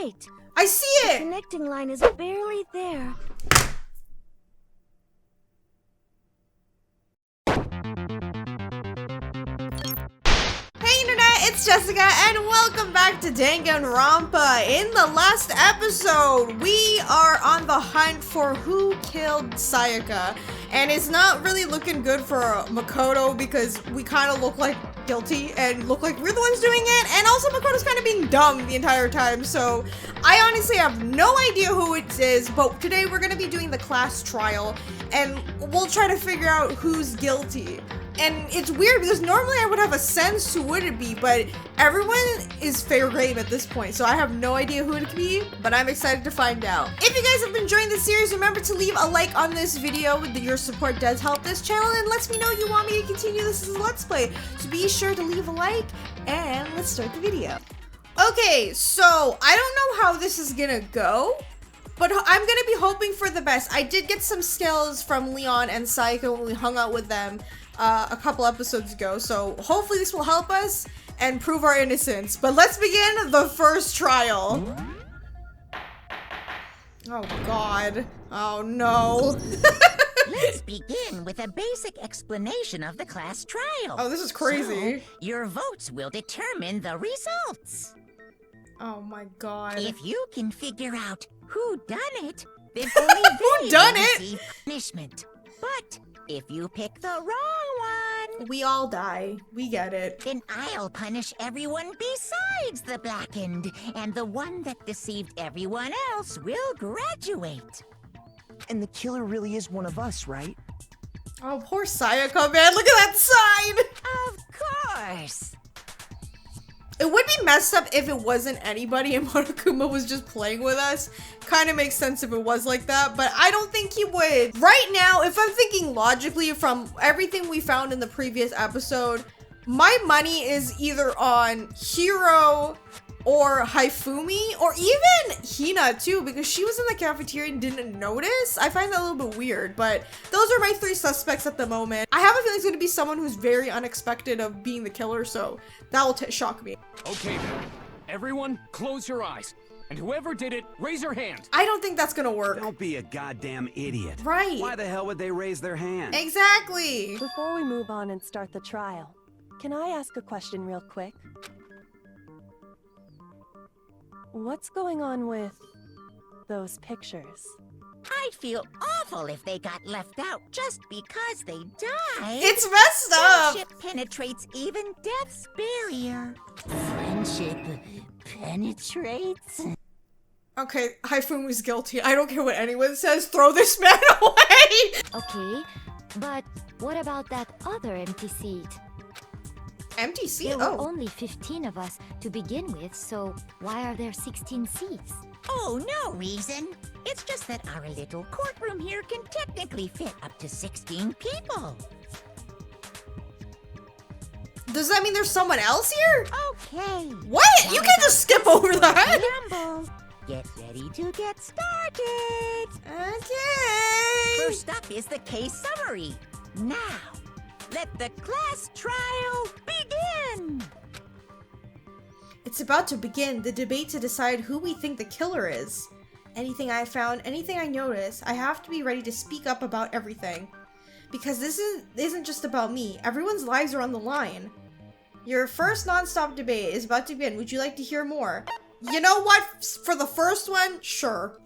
right. I see The it! connecting line is barely there. Hey internet, it's Jessica and welcome back to Danganronpa. In the last episode, we are on the hunt for who killed Sayaka. And it's not really looking good for Makoto because we kind of look like guilty and look like we're the ones doing it. And also Makoto's kind of being dumb the entire time. So I honestly have no idea who it is, but today we're going to be doing the class trial and we'll try to figure out who's guilty. And it's weird because normally I would have a sense who would it be, but everyone is fair game at this point, so I have no idea who it could be, but I'm excited to find out. If you guys have been enjoying this series, remember to leave a like on this video. Your support does help this channel and lets me know you want me to continue this as a Let's Play. So be sure to leave a like, and let's start the video. Okay, so I don't know how this is gonna go, but I'm gonna be hoping for the best. I did get some skills from Leon and Sayaka when we hung out with them a couple episodes ago, so hopefully this will help us and prove our innocence. But let's begin the first trial. Oh god. Oh no. Let's begin with a basic explanation of the class trial. Oh, this is crazy. So, your votes will determine the results. Oh my god. If you can figure out who done it, then only they done will it? receive punishment. But if you pick the wrong one, We all die. We get it. then I'll punish everyone besides the blackened, and the one that deceived everyone else will graduate. And the killer really is one of us, right? Oh, poor Sayaka, man. Look at that sign! Of course. It would be messed up if it wasn't anybody and Monokuma was just playing with us. Kind of makes sense if it was like that, but I don't think he would. Right now, if I'm thinking logically from everything we found in the previous episode, my money is either on Hiro or Haifumi, or even Hina too, because she was in the cafeteria and didn't notice. I find that a little bit weird, but those are my three suspects at the moment. I have a feeling it's going to be someone who's very unexpected of being the killer, so that will shock me. Okay then, everyone close your eyes, and whoever did it, raise your hand. I don't think that's going to work. Don't be a goddamn idiot. Right. Why the hell would they raise their hand? Exactly. Before we move on and start the trial, can I ask a question real quick? What's going on with those pictures? I'd feel awful if they got left out just because they died. It's messed up. Friendship penetrates even death's barrier. Friendship penetrates? Okay, Haifumi's guilty. I don't care what anyone says. Throw this man away. Okay, but what about that other empty seat? Empty seat? There were Oh. only 15 of us to begin with, so why are there 16 seats? Oh, no reason. It's just that our little courtroom here can technically fit up to 16 people. Does that mean there's someone else here? Okay. What? You can't just skip over that. Ramble. Get ready to get started. Okay. First up is the case summary. Now, let the class trial begin. It's about to begin the debate to decide who we think the killer is. Anything I found, anything I notice, I have to be ready to speak up about everything. Because this isn't just about me. Everyone's lives are on the line. Your first non-stop debate is about to begin. Would you like to hear more? You know what? For the first one, sure.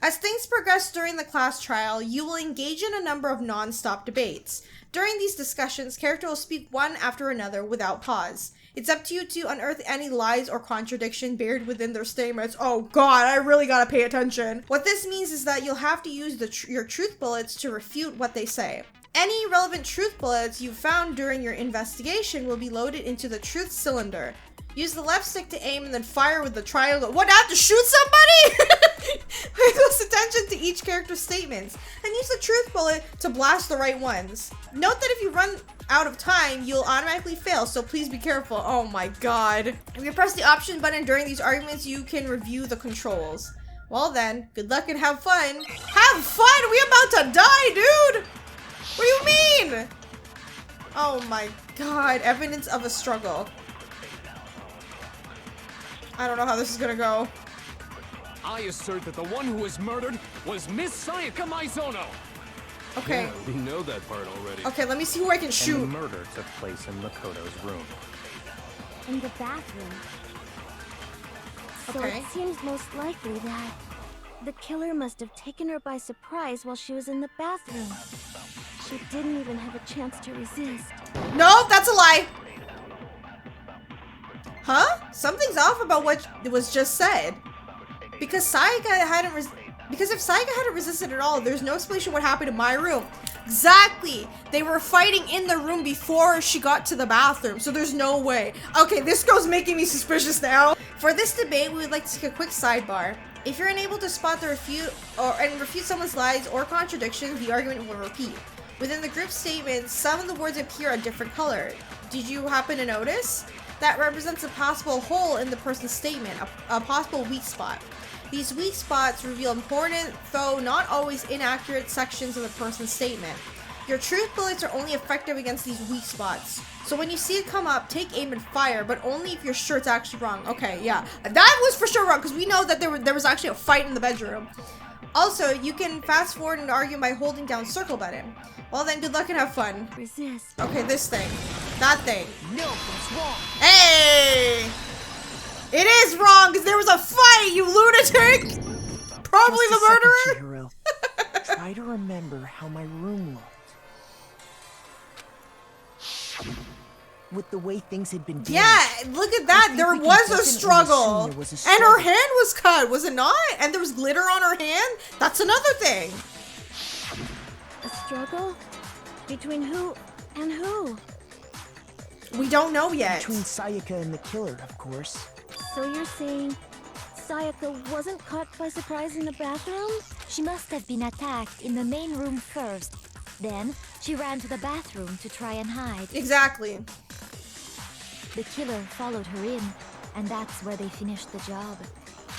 As things progress during the class trial, you will engage in a number of non-stop debates. During these discussions, characters will speak one after another without pause. It's up to you to unearth any lies or contradiction buried within their statements. Oh god, I really gotta pay attention. What this means is that you'll have to use your truth bullets to refute what they say. Any relevant truth bullets you found during your investigation will be loaded into the truth cylinder. Use the left stick to aim and then fire with the triangle. What, I have to shoot somebody? Pay close attention to each character's statements and use the truth bullet to blast the right ones. Note that if you run out of time, you'll automatically fail, so please be careful. Oh my god. If you press the option button during these arguments, you can review the controls. Well then, good luck and have fun. Have fun? We about to die, dude! What do you mean? Oh my god, evidence of a struggle. I don't know how this is gonna go. I assert that the one who was murdered was Miss Sayaka Maizono. Okay. Yeah, we know that part already. Okay, let me see who I can And the shoot. murder took place in Makoto's room. In the bathroom. So Okay. it seems most likely that the killer must have taken her by surprise while she was in the bathroom. She didn't even have a chance to resist. No, that's a lie. Huh? Something's off about what was just said. Because Sayaka hadn't because if Sayaka hadn't resisted at all, there's no explanation what happened in my room. Exactly. They were fighting in the room before she got to the bathroom, so there's no way. Okay, this girl's making me suspicious now. For this debate, we would like to take a quick sidebar. If you're unable to spot the refute someone's lies or contradictions, the argument will repeat. Within the group statements, some of the words appear a different color. Did you happen to notice? That represents a possible hole in the person's statement, a possible weak spot. These weak spots reveal important, though not always inaccurate, sections of the person's statement. Your truth bullets are only effective against these weak spots. So when you see it come up, take aim and fire, but only if you're sure it's actually wrong. Okay, yeah. That was for sure wrong, because we know that there was actually a fight in the bedroom. Also, you can fast forward and argue by holding down circle button. Well then, good luck and have fun. Resist. Okay, this thing. That thing. No, it's wrong. Hey! It is wrong, because there was a fight, you lunatic! Probably Just the a second, murderer? Chihiro. Try to remember how my room looked. With the way things had been Yeah, look at that. There we can was a definitely struggle. assume there was a And her struggle. hand was cut, was it not? And there was glitter on her hand? That's another thing. A struggle? Between who and who? We don't know yet. Between Sayaka and the killer, of course. So you're saying Sayaka wasn't caught by surprise in the bathroom? She must have been attacked in the main room first. Then, she ran to the bathroom to try and hide. Exactly. The killer followed her in, and that's where they finished the job.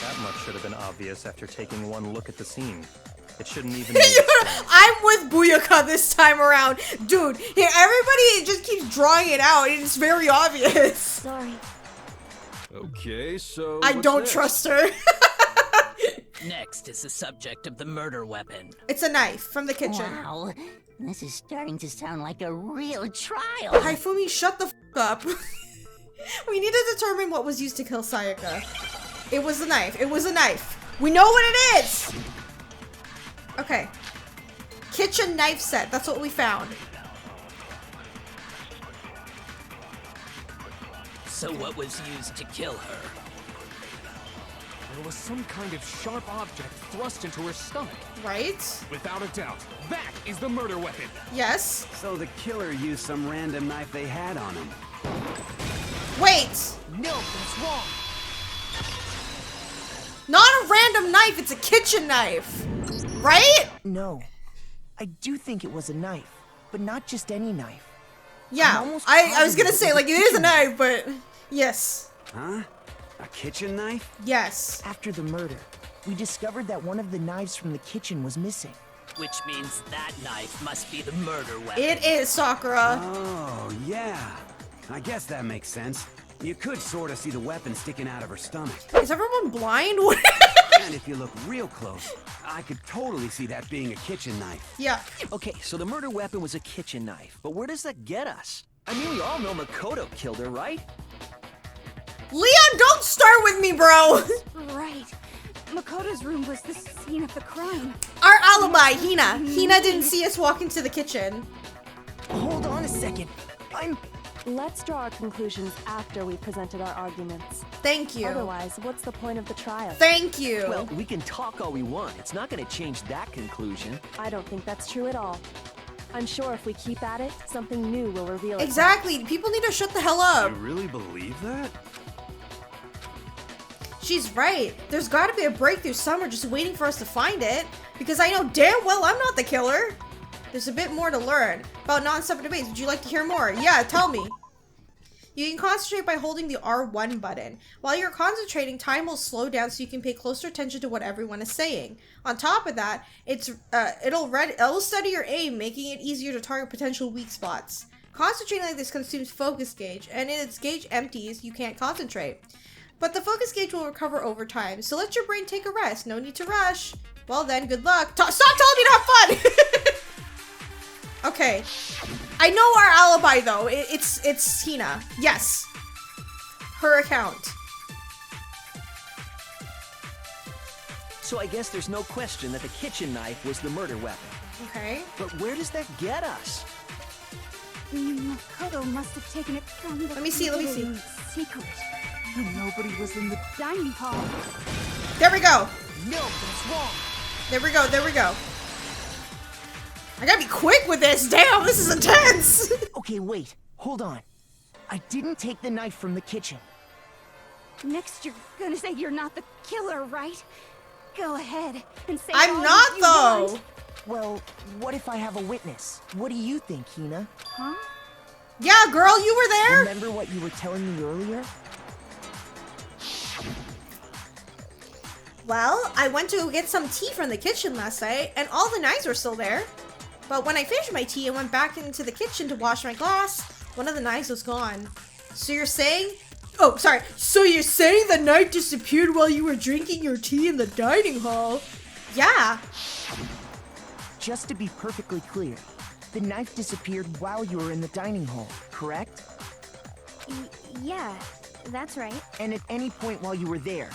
That much should have been obvious after taking one look at the scene. It shouldn't even need explaining. I'm with Booyaka this time around. Dude, here, everybody just keeps drawing it out. It's very obvious. Sorry. Okay, so I what's don't next? trust her. Next is the subject of the murder weapon. It's a knife from the kitchen. Wow, this is starting to sound like a real trial. Haifumi, shut the f up. We need to determine what was used to kill Sayaka. It was a knife. It was a knife. We know what it is! Okay. Kitchen knife set. That's what we found. So what was used to kill her? There was some kind of sharp object thrust into her stomach. Right? Without a doubt, that is the murder weapon. Yes. So the killer used some random knife they had on him. Wait! No, it's wrong. Not a random knife, it's a kitchen knife. Right? No. I do think it was a knife, but not just any knife. Yeah. almost I was gonna positive say, it was like, a it is a kitchen knife, but yes. Huh? A kitchen knife? Yes. After the murder, we discovered that one of the knives from the kitchen was missing. Which means that knife must be the murder weapon. It is, Sakura. Oh, yeah. I guess that makes sense. You could sort of see the weapon sticking out of her stomach. Is everyone blind? And if you look real close, I could totally see that being a kitchen knife. Yeah. Okay, so the murder weapon was a kitchen knife, but where does that get us? I mean, we all know Makoto killed her, right? Leon, don't start with me, bro. Right. Makoto's room was the scene of the crime. Our alibi, Hina. Hina didn't see us walk into the kitchen. Hold on a second. Let's draw our conclusions after we've presented our arguments. Thank you. Otherwise, what's the point of the trial? Thank you. Well, we can talk all we want. It's not going to change that conclusion. I don't think that's true at all. I'm sure if we keep at it, something new will reveal itself. Exactly. People need to shut the hell up. You really believe that? She's right. There's got to be a breakthrough somewhere just waiting for us to find it. Because I know damn well I'm not the killer. There's a bit more to learn about non-stop debates. Would you like to hear more? Yeah, tell me. You can concentrate by holding the R1 button. While you're concentrating, time will slow down so you can pay closer attention to what everyone is saying. On top of that, it'll study your aim, making it easier to target potential weak spots. Concentrating like this consumes focus gauge, and if its gauge empties, you can't concentrate. But the focus gauge will recover over time, so let your brain take a rest. No need to rush. Well then, good luck. Stop telling me to have fun! Okay. I know our alibi though. It's Hina. Yes. Her account. So I guess there's no question that the kitchen knife was the murder weapon. Okay. But where does that get us? Makoto must have taken it from the Let me see. secret. When nobody was in the dining hall. There we go. No, that's wrong. There we go. I gotta be quick with this. Damn, this is intense. Okay, wait. Hold on. I didn't take the knife from the kitchen. Next, you're gonna say you're not the killer, right? Go ahead and say I'm all not you though. want. Well, what if I have a witness? What do you think, Hina? Huh? Yeah, girl, you were there. Remember what you were telling me earlier? Well, I went to get some tea from the kitchen last night, and all the knives were still there. But when I finished my tea and went back into the kitchen to wash my glass, one of the knives was gone. So you're saying... Oh, sorry. So you're saying the knife disappeared while you were drinking your tea in the dining hall? Yeah. Just to be perfectly clear, the knife disappeared while you were in the dining hall, correct? Yeah, that's right. And at any point while you were there,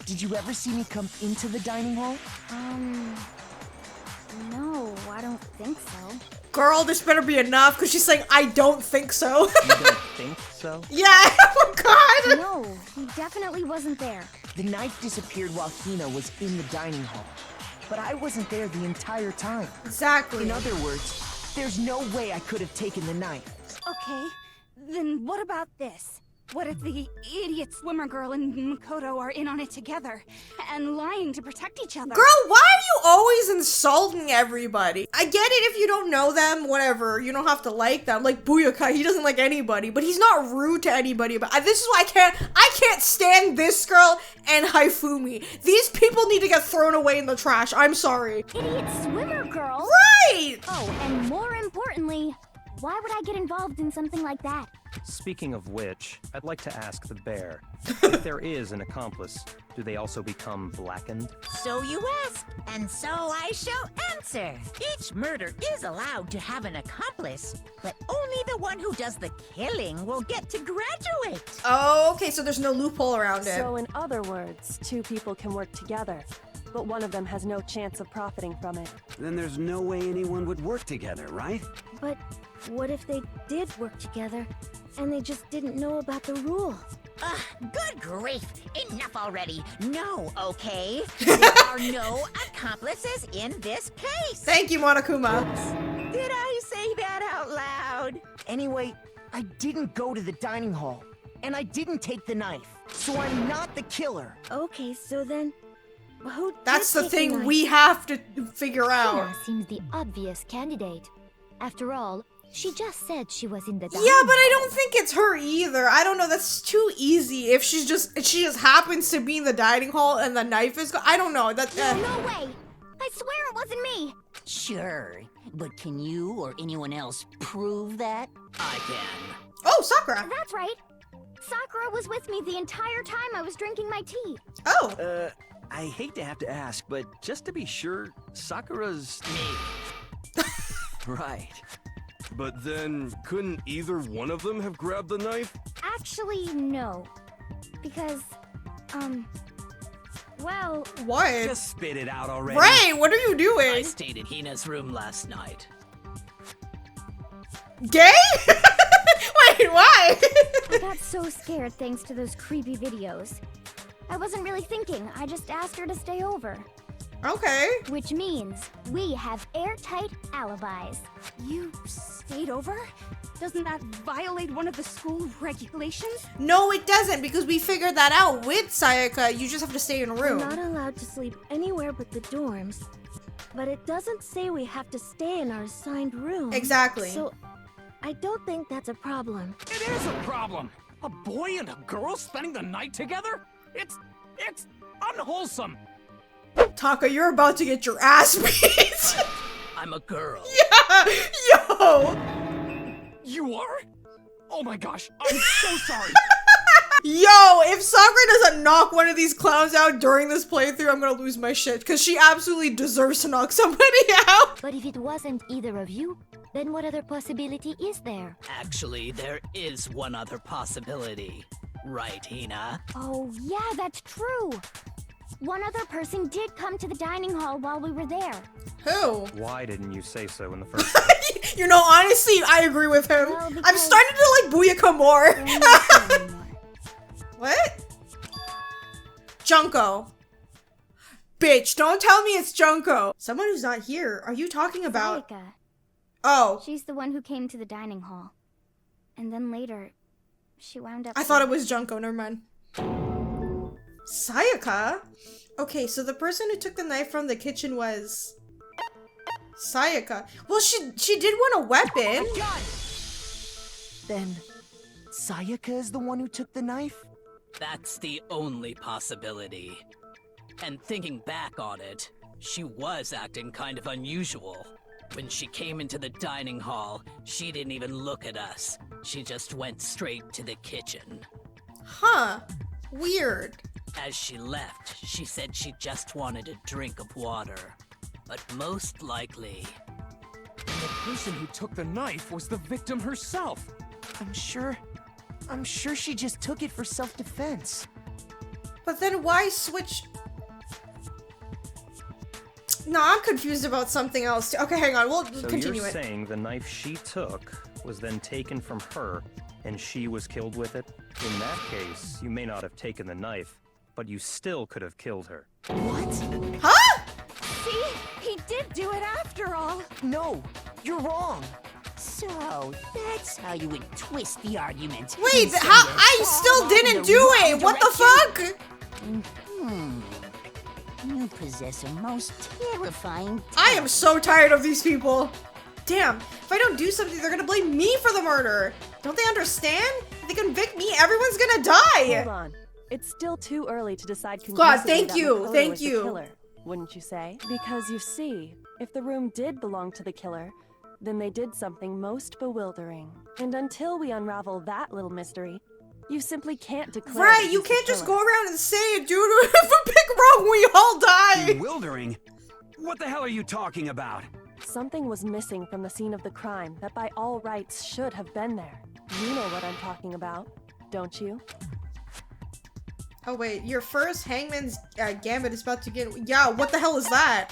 did you ever see me come into the dining hall? No, I don't think so. Girl, this better be enough, because she's saying, I don't think so. You don't think so? Yeah, oh god! No, he definitely wasn't there. The knife disappeared while Hina was in the dining hall, but I wasn't there the entire time. Exactly. In other words, there's no way I could have taken the knife. Okay, then what about this? What if the idiot swimmer girl and Makoto are in on it together and lying to protect each other? Girl, why are you always insulting everybody? I get it if you don't know them, whatever. You don't have to like them. Like Buyaka, he doesn't like anybody, but he's not rude to anybody. But this is why I can't stand this girl and Haifumi. These people need to get thrown away in the trash. I'm sorry. Idiot swimmer girl? Right! Oh, and more importantly, why would I get involved in something like that? Speaking of which, I'd like to ask the bear, if there is an accomplice, do they also become blackened? So you ask, and so I shall answer. Each murder is allowed to have an accomplice, but only the one who does the killing will get to graduate. Oh, okay, so there's no loophole around it. So in other words, two people can work together, but one of them has no chance of profiting from it. Then there's no way anyone would work together, right? But what if they did work together and they just didn't know about the rules? Good grief! Enough already! No, okay? There are no accomplices in this case! Thank you, Monokuma. Did I say that out loud? Anyway, I didn't go to the dining hall, and I didn't take the knife, so I'm not the killer. Okay, so then, who That's did the take thing knife? we have to figure out. Hina seems the obvious candidate. After all, she just said she was in the dining Yeah, but I hall. don't think it's her either. I don't know. That's too easy. If she just happens to be in the dining hall and the knife is I don't know. That No way! I swear it wasn't me! Sure, but can you or anyone else prove that? I can. Oh, Sakura. That's right! Sakura was with me the entire time I was drinking my tea. Oh. I hate to have to ask, but just to be sure, Sakura's... Me. Right. But then, couldn't either one of them have grabbed the knife? Actually, no. Because, well... What? Just spit it out already. Ray, what are you I doing? stayed in Hina's room last night. Gay? Wait, why? I got so scared thanks to those creepy videos. I wasn't really thinking, I just asked her to stay over. Okay. Which means we have airtight alibis. You stayed over? Doesn't that violate one of the school regulations? No, it doesn't, because we figured that out with Sayaka. You just have to stay in a We're room. not allowed to sleep anywhere but the dorms. But it doesn't say we have to stay in our assigned room. Exactly. So, I don't think that's a problem. It is a problem. A boy and a girl spending the night together? It's unwholesome. Taka, you're about to get your ass beat. I'm a girl. Yeah, yo. You are? Oh my gosh, I'm so sorry. Yo, if Sakura doesn't knock one of these clowns out during this playthrough, I'm gonna lose my shit, because she absolutely deserves to knock somebody out. But if it wasn't either of you, then what other possibility is there? Actually, there is one other possibility. Right, Hina? Oh, yeah, that's true. One other person did come to the dining hall while we were there. Who? Why didn't you say so in the first place? You know, honestly, I agree with him. Well, I'm starting to like Booyaka more. What? Junko. Bitch, don't tell me it's Junko. Someone who's not here. Are you talking about? Sayaka. Oh. She's the one who came to the dining hall. And then later, she wound up... I thought it was Junko, never mind. Sayaka? Okay, so the person who took the knife from the kitchen was... Sayaka. Well, she did want a weapon. Then, Sayaka is the one who took the knife? That's the only possibility. And thinking back on it, she was acting kind of unusual. When she came into the dining hall, she didn't even look at us. She just went straight to the kitchen. Huh. Weird. As she left, she said she just wanted a drink of water. But most likely... And the person who took the knife was the victim herself. I'm sure she just took it for self-defense. But then why switch? No, I'm confused about something else too. Okay, hang on. We'll continue you're it. saying the knife she took was then taken from her and she was killed with it? In that case, you may not have taken the knife, but you still could have killed her. What? Huh? See? He did do it after all. No, you're wrong. So, that's how you would twist the argument. Wait, how? I still didn't do it! What the fuck? You possess a most terrifying talent. I am so tired of these people. Damn, if I don't do something, they're gonna blame me for the murder. Don't they understand? If they convict me, everyone's gonna die. Hold on. It's still too early to decide conclusively God, thank that you, Makoto thank is the you. killer, wouldn't you say? Because you see, if the room did belong to the killer, then they did something most bewildering. And until we unravel that little mystery, you simply can't declare. Right, you can't just go around and say it, dude. If we pick wrong, we all die. Bewildering? What the hell are you talking about? Something was missing from the scene of the crime that by all rights should have been there. You know what I'm talking about, don't you? Oh wait, your first Hangman's Gambit is about to get... Yeah, what the hell is that?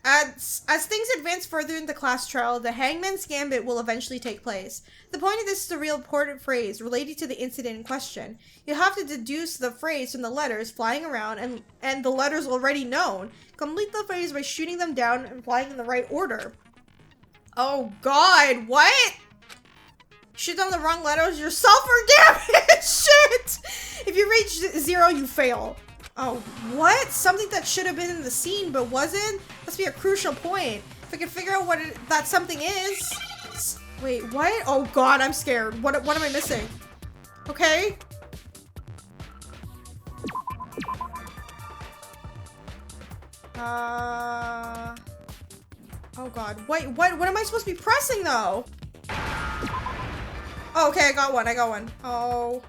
As things advance further in the class trial, the Hangman's Gambit will eventually take place. The point of this is a real important phrase relating to the incident in question. You have to deduce the phrase from the letters flying around and the letters already known. Complete the phrase by shooting them down and flying in the right order. Oh god, what? Shoot down the wrong letters, you're self-damage! Shit! If you reach 0, you fail. Oh, what? Something that should have been in the scene but wasn't? Must be a crucial point. If I can figure out what that something is. Wait, what? Oh god, I'm scared. What am I missing? Okay. Oh god. Wait, what am I supposed to be pressing though? Oh, okay, I got one. Oh.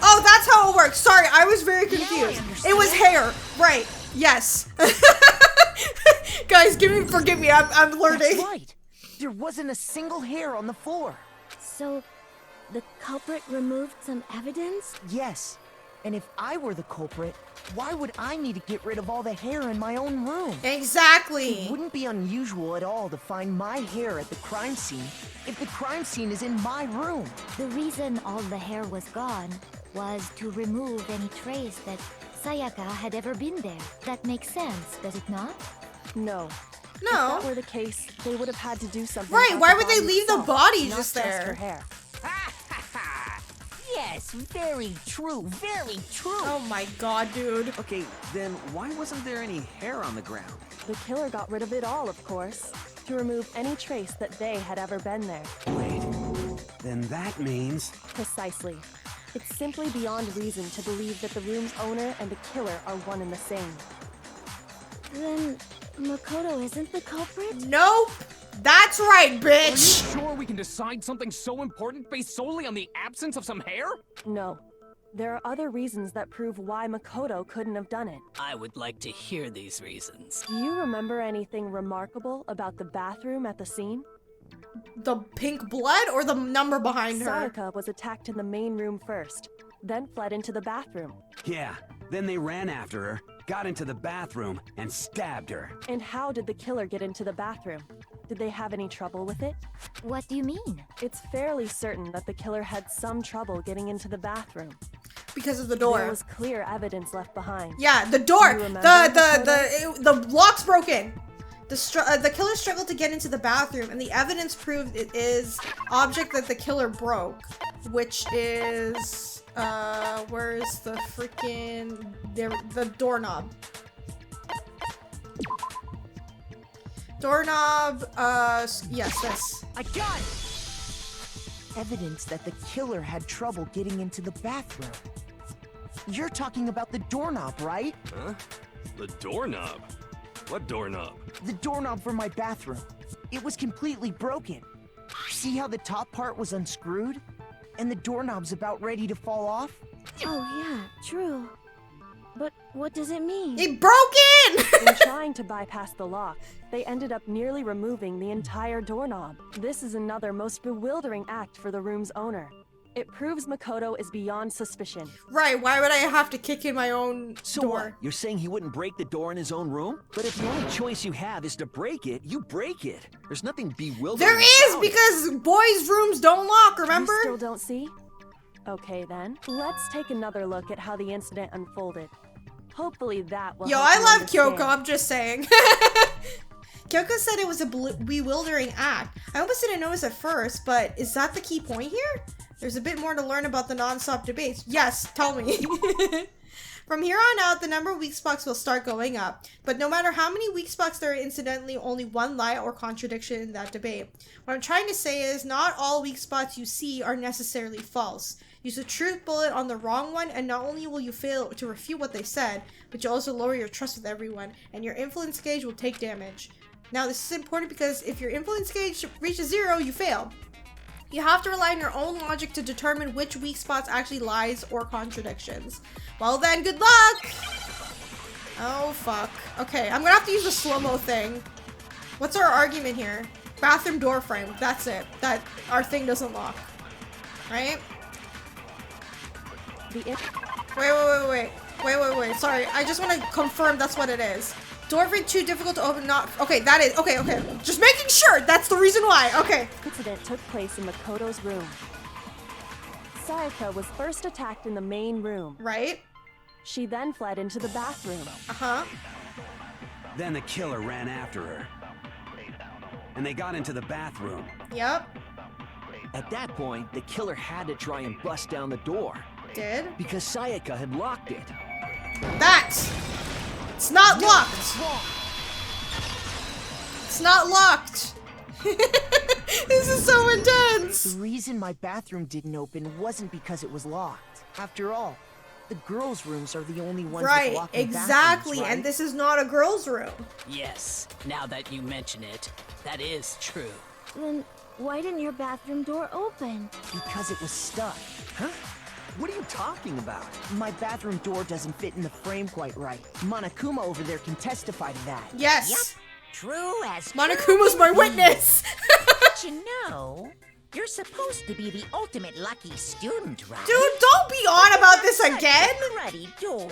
Oh, that's how it works. Sorry, I was very confused. It was hair. Right. Yes. Guys, forgive me. I'm learning. That's right. There wasn't a single hair on the floor. So, the culprit removed some evidence? Yes. And if I were the culprit, why would I need to get rid of all the hair in my own room? Exactly. It wouldn't be unusual at all to find my hair at the crime scene if the crime scene is in my room. The reason all the hair was gone was to remove any trace that Sayaka had ever been there. That makes sense, does it not? No. No. If that were the case, they would have had to do something. Right, about why the would they body leave the itself, body not just there? Her hair. Yes, very true, very true. Oh my god, dude. Okay, then why wasn't there any hair on the ground? The killer got rid of it all, of course, to remove any trace that they had ever been there. Wait, then that means... Precisely. It's simply beyond reason to believe that the room's owner and the killer are one and the same. Then Makoto isn't the culprit? Nope. That's right, Are bitch! you sure we can decide something so important based solely on the absence of some hair? No. There are other reasons that prove why Makoto couldn't have done it. I would like to hear these reasons. Do you remember anything remarkable about the bathroom at the scene? The pink blood or the number behind her? Sayaka was attacked in the main room first, then fled into the bathroom. Yeah, then they ran after her, got into the bathroom, and stabbed her. And how did the killer get into the bathroom? Did they have any trouble with it? What do you mean? It's fairly certain that the killer had some trouble getting into the bathroom. Because of the door. There was clear evidence left behind. Yeah, the door! Do you remember The lock's broken! The killer struggled to get into the bathroom, and the evidence proved it is object that the killer broke, which is where's the freaking the doorknob? Doorknob. Yes, this. I got it. Evidence that the killer had trouble getting into the bathroom. You're talking about the doorknob, right? Huh? The doorknob? What doorknob? The doorknob for my bathroom. It was completely broken. See how the top part was unscrewed? And the doorknob's about ready to fall off? Oh yeah, true. But what does it mean? It broken! In trying to bypass the lock, they ended up nearly removing the entire doorknob. This is another most bewildering act for the room's owner. It proves Makoto is beyond suspicion. Right, why would I have to kick in my own So door? what? You're saying he wouldn't break the door in his own room? But if the only choice you have is to break it, you break it. There's nothing bewildering There is, about it. because boys' rooms don't lock, remember? You still don't see? Okay then, let's take another look at how the incident unfolded. Hopefully that will Yo, help I you love understand. Kyoko, I'm just saying. Kyoko said it was a bewildering act. I almost didn't notice at first, but is that the key point here? There's a bit more to learn about the non-stop debates. Yes, tell me. From here on out, the number of weak spots will start going up. But no matter how many weak spots, there are incidentally only one lie or contradiction in that debate. What I'm trying to say is not all weak spots you see are necessarily false. Use a truth bullet on the wrong one, and not only will you fail to refute what they said, but you'll also lower your trust with everyone, and your influence gauge will take damage. Now, this is important because if your influence gauge reaches 0, you fail. You have to rely on your own logic to determine which weak spots actually lies or contradictions. Well then, good luck! Oh, fuck. Okay, I'm gonna have to use the slow-mo thing. What's our argument here? Bathroom door frame. That's it. That our thing doesn't lock. Right? Wait. Sorry, I just want to confirm that's what it is. Door frame too difficult to open, not... Okay, that is... Okay. Just making sure! That's the reason why. Okay. The incident took place in Makoto's room. Sayaka was first attacked in the main room. Right. She then fled into the bathroom. Uh-huh. Then the killer ran after her. And they got into the bathroom. Yep. At that point, the killer had to try and bust down the door. Did? Because Sayaka had locked it. It's not locked! It's not locked! This is so intense! The reason my bathroom didn't open wasn't because it was locked. After all, the girls' rooms are the only ones with Right, locked exactly, bathrooms, right? and this is not a girl's room. Yes, now that you mention it, that is true. Then why didn't your bathroom door open? Because it was stuck. Huh? What are you talking about? My bathroom door doesn't fit in the frame quite right. Monokuma over there can testify to that. Yes! Yep, true as Monokuma's my witness! But you know, you're supposed to be the ultimate lucky student, right? Dude, don't be on about this again! Cruddy door.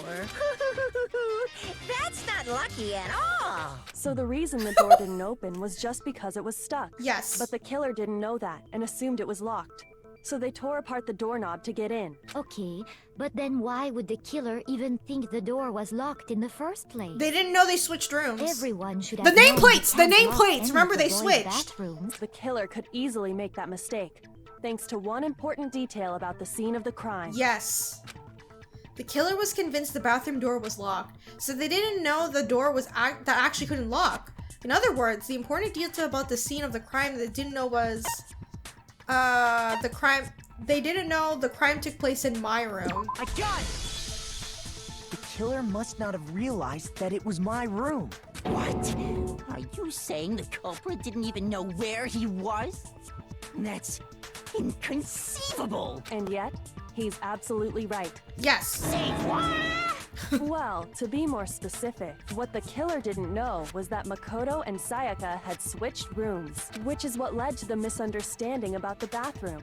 That's not lucky at all. So the reason the door didn't open was just because it was stuck. Yes. But the killer didn't know that and assumed it was locked. So they tore apart the doorknob to get in. Okay, but then why would the killer even think the door was locked in the first place? They didn't know they switched rooms. Everyone should have The known nameplates! you The can't lock nameplates! any Remember, of the they boys' switched. bathrooms. The killer could easily make that mistake, thanks to one important detail about the scene of the crime. Yes. The killer was convinced the bathroom door was locked, so they didn't know the door was that actually couldn't lock. In other words, the important detail about the scene of the crime that they didn't know was they didn't know the crime took place in my room. I got it! The killer must not have realized that it was my room. What? Are you saying the culprit didn't even know where he was? That's inconceivable. And yet, he's absolutely right. Yes. Say what? Well, to be more specific, what the killer didn't know was that Makoto and Sayaka had switched rooms, which is what led to the misunderstanding about the bathroom.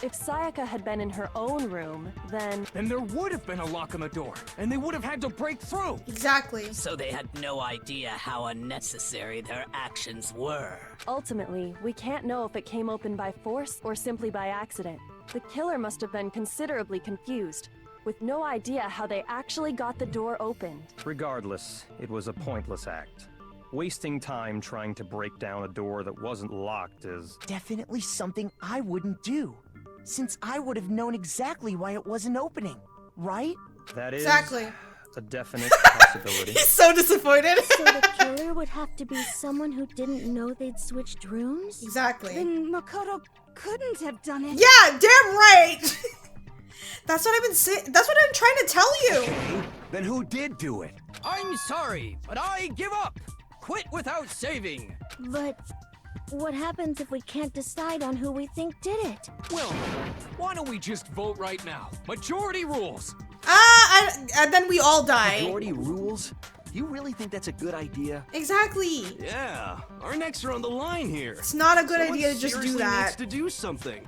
If Sayaka had been in her own room, then there would have been a lock on the door, and they would have had to break through. Exactly. So they had no idea how unnecessary their actions were. ultimately, we can't know if it came open by force or simply by accident. The killer must have been considerably confused, with no idea how they actually got the door opened. Regardless, it was a pointless act. Wasting time trying to break down a door that wasn't locked is definitely something I wouldn't do, since I would have known exactly why it wasn't opening, right? That is exactly a definite possibility. He's so disappointed. So the killer would have to be someone who didn't know they'd switched rooms? Exactly. Then Makoto couldn't have done it. Yeah, damn right. That's what I've been saying. That's what I'm trying to tell you. Okay, then who did do it? I'm sorry, but I give up. Quit without saving. But what happens if we can't decide on who we think did it? Well, why don't we just vote right now? Majority rules. And then we all die. Majority rules? You really think that's a good idea? Exactly. Yeah, our necks are on the line here. It's not a good Someone idea to just do seriously that. needs to do something.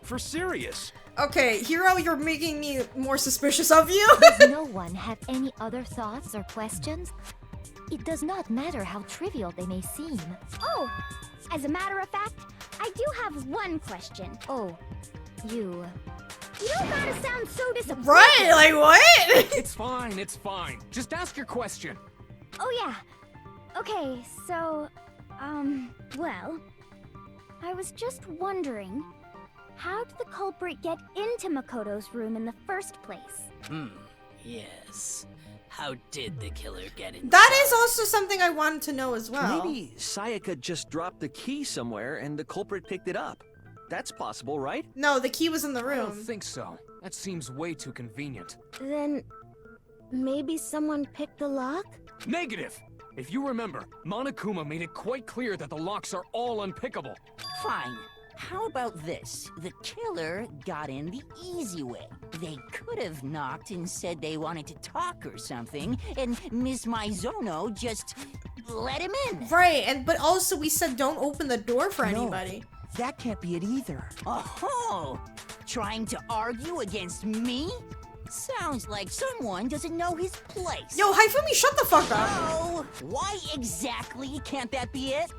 For serious. Okay, Hiro, you're making me more suspicious of you. Does no one have any other thoughts or questions? It does not matter how trivial they may seem. Oh, as a matter of fact, I do have one question. Oh, you... You don't gotta sound so disappointed. Right, like what? It's fine, it's fine. Just ask your question. Oh yeah. Okay, so, well, I was just wondering, how did the culprit get into Makoto's room in the first place? Yes. How did the killer get in? That is also something I wanted to know as well. Maybe Sayaka just dropped the key somewhere and the culprit picked it up. That's possible, right? No, the key was in the I don't room. think so. That seems way too convenient. Then maybe someone picked the lock? Negative! If you remember, Monokuma made it quite clear that the locks are all unpickable. Fine. How about this? The killer got in the easy way. They could have knocked and said they wanted to talk or something, and Miss Maizono just let him in. Right, but also we said don't open the door for No, anybody. That can't be it either. Oh, trying to argue against me? Sounds like someone doesn't know his place. Yo, Haifumi, shut the fuck up. Oh, why exactly can't that be it?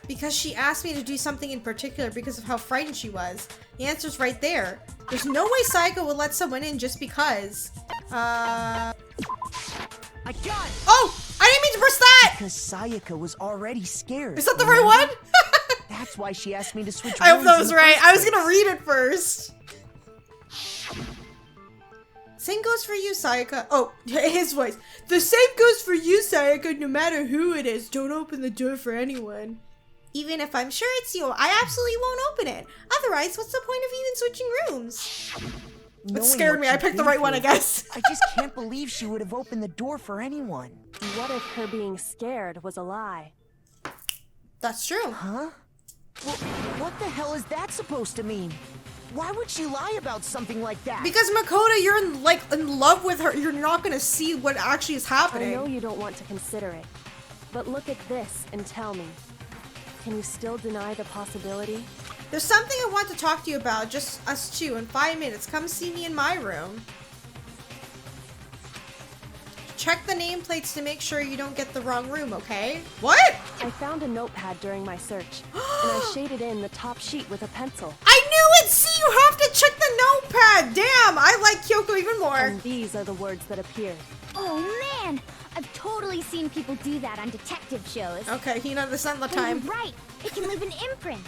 Because she asked me to do something in particular because of how frightened she was. The answer's right there. There's no way Sayaka would let someone in just because. I got it! Oh! I didn't mean to press that! Because Sayaka was already scared. Is that the right one? That's why she asked me to switch I hope rooms that in was the right. first I was place. gonna read it first. Same goes for you, Sayaka. Oh, his voice. The same goes for you, Sayaka, no matter who it is. Don't open the door for anyone. Even if I'm sure it's you, I absolutely won't open it. Otherwise, what's the point of even switching rooms? It Knowing scared what me. I she'd picked the been right one, I through, guess. I just can't believe she would have opened the door for anyone. What if her being scared was a lie? That's true. Huh? Well, what the hell is that supposed to mean? Why would she lie about something like that? Because Makoto, you're in love with her. You're not gonna see what actually is happening. I know you don't want to consider it, but look at this and tell me. Can you still deny the possibility? There's something I want to talk to you about, just us two, in 5 minutes. Come see me in my room. Check the nameplates to make sure you don't get the wrong room, okay? What? I found a notepad during my search, and I shaded in the top sheet with a pencil. I knew it! See, you have to check the notepad! Damn, I like Kyoko even more. And these are the words that appeared. Oh man, I've totally seen people do that on detective shows. Okay, Hina, this is not the And time. you're right, it can leave an imprint.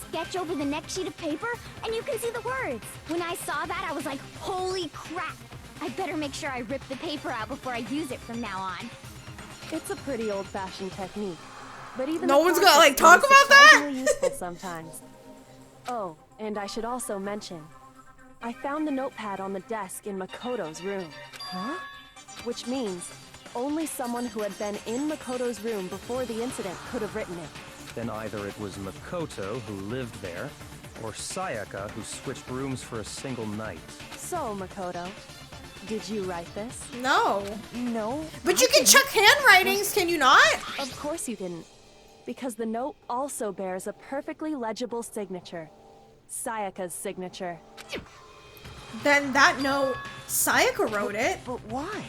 Sketch over the next sheet of paper, and you can see the words. When I saw that, I was like, holy crap. I better make sure I rip the paper out before I use it from now on. It's a pretty old-fashioned technique, but even No the one's gonna, process talk is about that? surprisingly useful sometimes. Oh, and I should also mention, I found the notepad on the desk in Makoto's room. Huh? Which means only someone who had been in Makoto's room before the incident could have written it. Then either it was Makoto who lived there, or Sayaka who switched rooms for a single night. So, Makoto, did you write this? No. No. But you can check handwritings, can you not? Of course you didn't. Because the note also bears a perfectly legible signature. Sayaka's signature. Then that note, Sayaka wrote it. But why?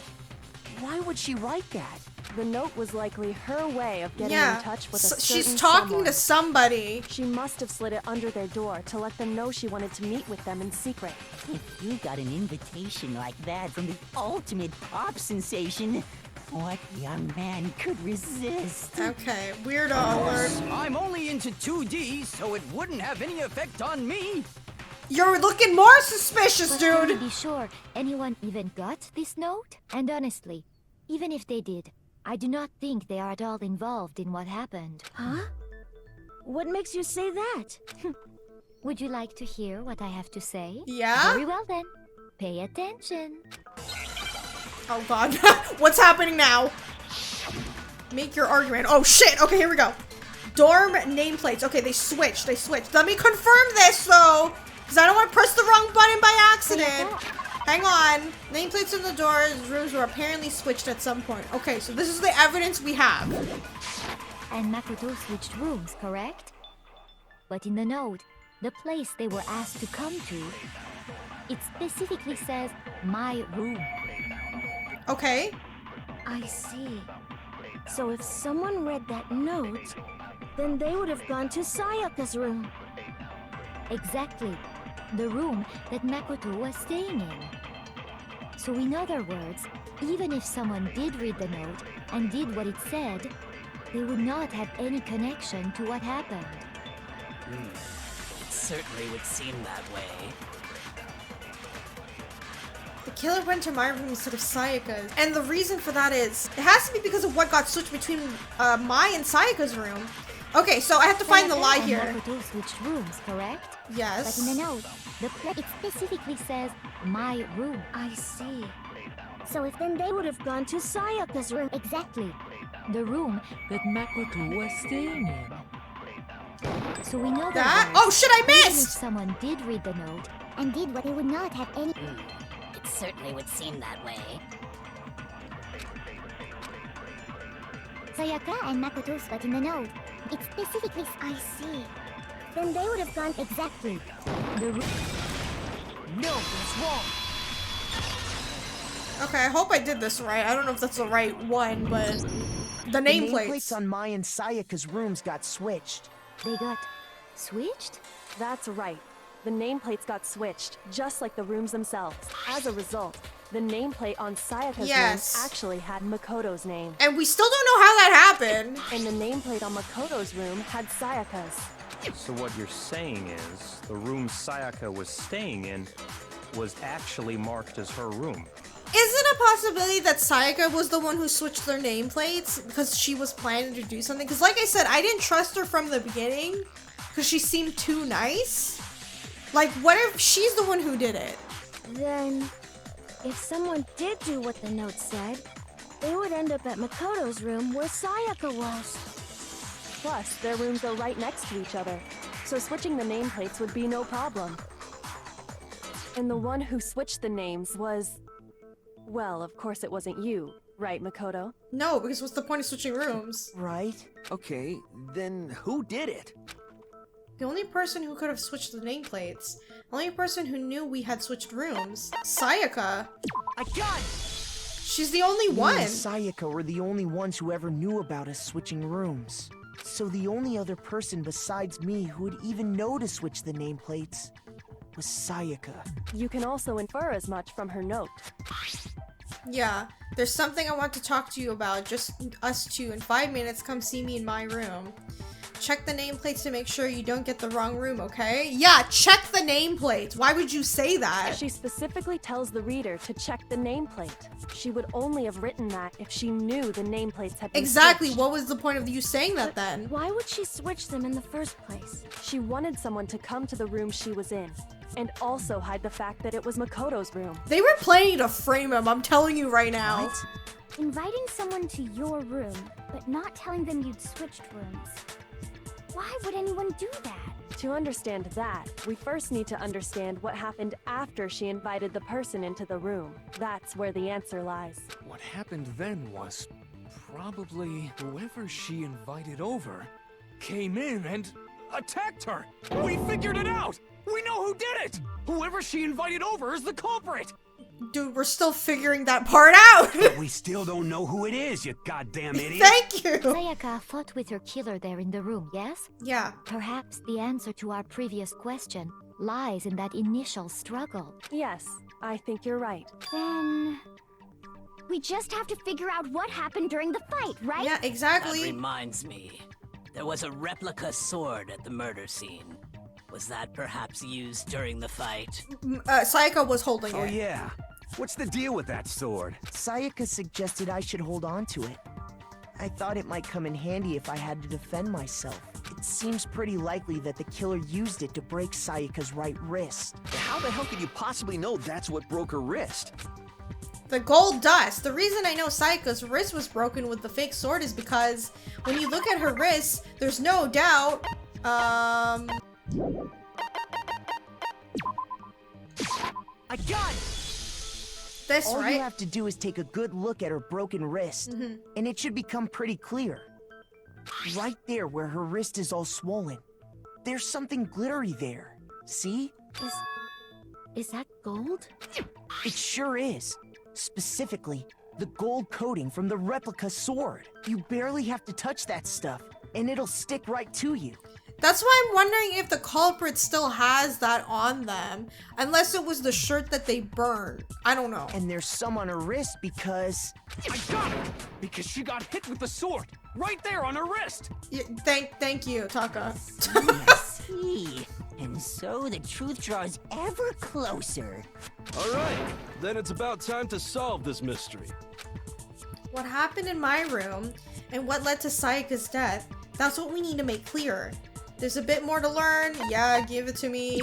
Why would she write that? The note was likely her way of getting in touch with a certain she's talking someone. to somebody. She must have slid it under their door to let them know she wanted to meet with them in secret. If you got an invitation like that from the ultimate pop sensation, what young man could resist? Okay, weirdo alert. I'm only into 2D, so it wouldn't have any effect on me. You're looking more suspicious, But dude. can we be sure anyone even got this note? And honestly, even if they did, I do not think they are at all involved in what happened. Huh? What makes you say that? Would you like to hear what I have to say? Yeah? Very well then. Pay attention. Oh god. What's happening now? Make your argument. Oh shit. Okay, here we go. Dorm nameplates. Okay, they switched. Let me confirm this though, because I don't want to press the wrong button by accident. Hang on. Nameplates on the doors, rooms were apparently switched at some point. Okay, so this is the evidence we have. And Makoto switched rooms, correct? But in the note, the place they were asked to come to, it specifically says, my room. Okay. I see. So if someone read that note, then they would have gone to Sayaka's room. Exactly. The room that Makoto was staying in. So in other words, even if someone did read the note and did what it said, they would not have any connection to what happened. It certainly would seem that way. The killer went to my room instead of Sayaka's. And the reason for that is, it has to be because of what got switched between Mai and Sayaka's room. Okay, so I have to find the lie And here. Makoto switched rooms, correct? Yes. But in the note, it specifically says, my room. I see. So if then they would have gone to Sayaka's room. Exactly. The room that Makoto was staying in. So we know that. Oh shit, I even if missed! someone did read the note And did what they would not have any. It certainly would seem that way. Sayaka and Makoto's, but in the note, it specifically. I see. Then they would have gone exactly. The room. No, that's wrong. Okay, I hope I did this right. I don't know if that's the right one, but the nameplates. The nameplates on Mai and Sayaka's rooms got switched. They got switched? That's right. The nameplates got switched, just like the rooms themselves. As a result, the nameplate on Sayaka's Yes. room actually had Makoto's name. And we still don't know how that happened. And the nameplate on Makoto's room had Sayaka's. So what you're saying is, the room Sayaka was staying in was actually marked as her room. Is it a possibility that Sayaka was the one who switched their nameplates because she was planning to do something? Because like I said, I didn't trust her from the beginning because she seemed too nice. Like, what if she's the one who did it? Then, if someone did do what the note said, they would end up at Makoto's room where Sayaka was. Plus, their rooms are right next to each other, so switching the nameplates would be no problem. And the one who switched the names was... Well, of course it wasn't you, right, Makoto? No, because what's the point of switching rooms? Right. Okay, then who did it? The only person who could have switched the nameplates, the only person who knew we had switched rooms, Sayaka. I got it! She's the only Me one. and Sayaka were the only ones who ever knew about us switching rooms. So the only other person besides me who would even know to switch the nameplates was Sayaka. You can also infer as much from her note. Yeah, there's something I want to talk to you about. Just us two. In 5 minutes, come see me in my room. Check the nameplates to make sure you don't get the wrong room, okay? Yeah, check the nameplates. Why would you say that? She specifically tells the reader to check the nameplate. She would only have written that if she knew the nameplates had been Exactly. switched. What was the point of you saying that then? Why would she switch them in the first place? She wanted someone to come to the room she was in, and also hide the fact that it was Makoto's room. They were planning to frame him, I'm telling you right now. What? Inviting someone to your room, but not telling them you'd switched rooms. Why would anyone do that? To understand that, we first need to understand what happened after she invited the person into the room. That's where the answer lies. What happened then was probably whoever she invited over came in and attacked her. We figured it out. We know who did it. Whoever she invited over is the culprit. Dude, we're still figuring that part out. But we still don't know who it is, you goddamn idiot. Thank you. Sayaka fought with her killer there in the room, yes? Yeah. Perhaps the answer to our previous question lies in that initial struggle. Yes, I think you're right. Then... we just have to figure out what happened during the fight, right? Yeah, exactly. That reminds me. There was a replica sword at the murder scene. Was that perhaps used during the fight? Sayaka was holding it. Oh yeah. What's the deal with that sword? Sayaka suggested I should hold on to it. I thought it might come in handy if I had to defend myself. It seems pretty likely that the killer used it to break Sayaka's right wrist. How the hell could you possibly know that's what broke her wrist? The gold dust. The reason I know Sayaka's wrist was broken with the fake sword is because when you look at her wrist, there's no doubt, I got it! This, All right? you have to do is take a good look at her broken wrist, and it should become pretty clear. Right there where her wrist is all swollen. There's something glittery there. See? Is that gold? It sure is. Specifically, the gold coating from the replica sword. You barely have to touch that stuff, and it'll stick right to you. That's why I'm wondering if the culprit still has that on them. Unless it was the shirt that they burned. I don't know. And there's some on her wrist because... I got it! Because she got hit with the sword! Right there on her wrist! Yeah, thank you, Taka. I see. And so the truth draws ever closer. Alright, then it's about time to solve this mystery. What happened in my room and what led to Sayaka's death, that's what we need to make clear. There's a bit more to learn. Yeah, give it to me.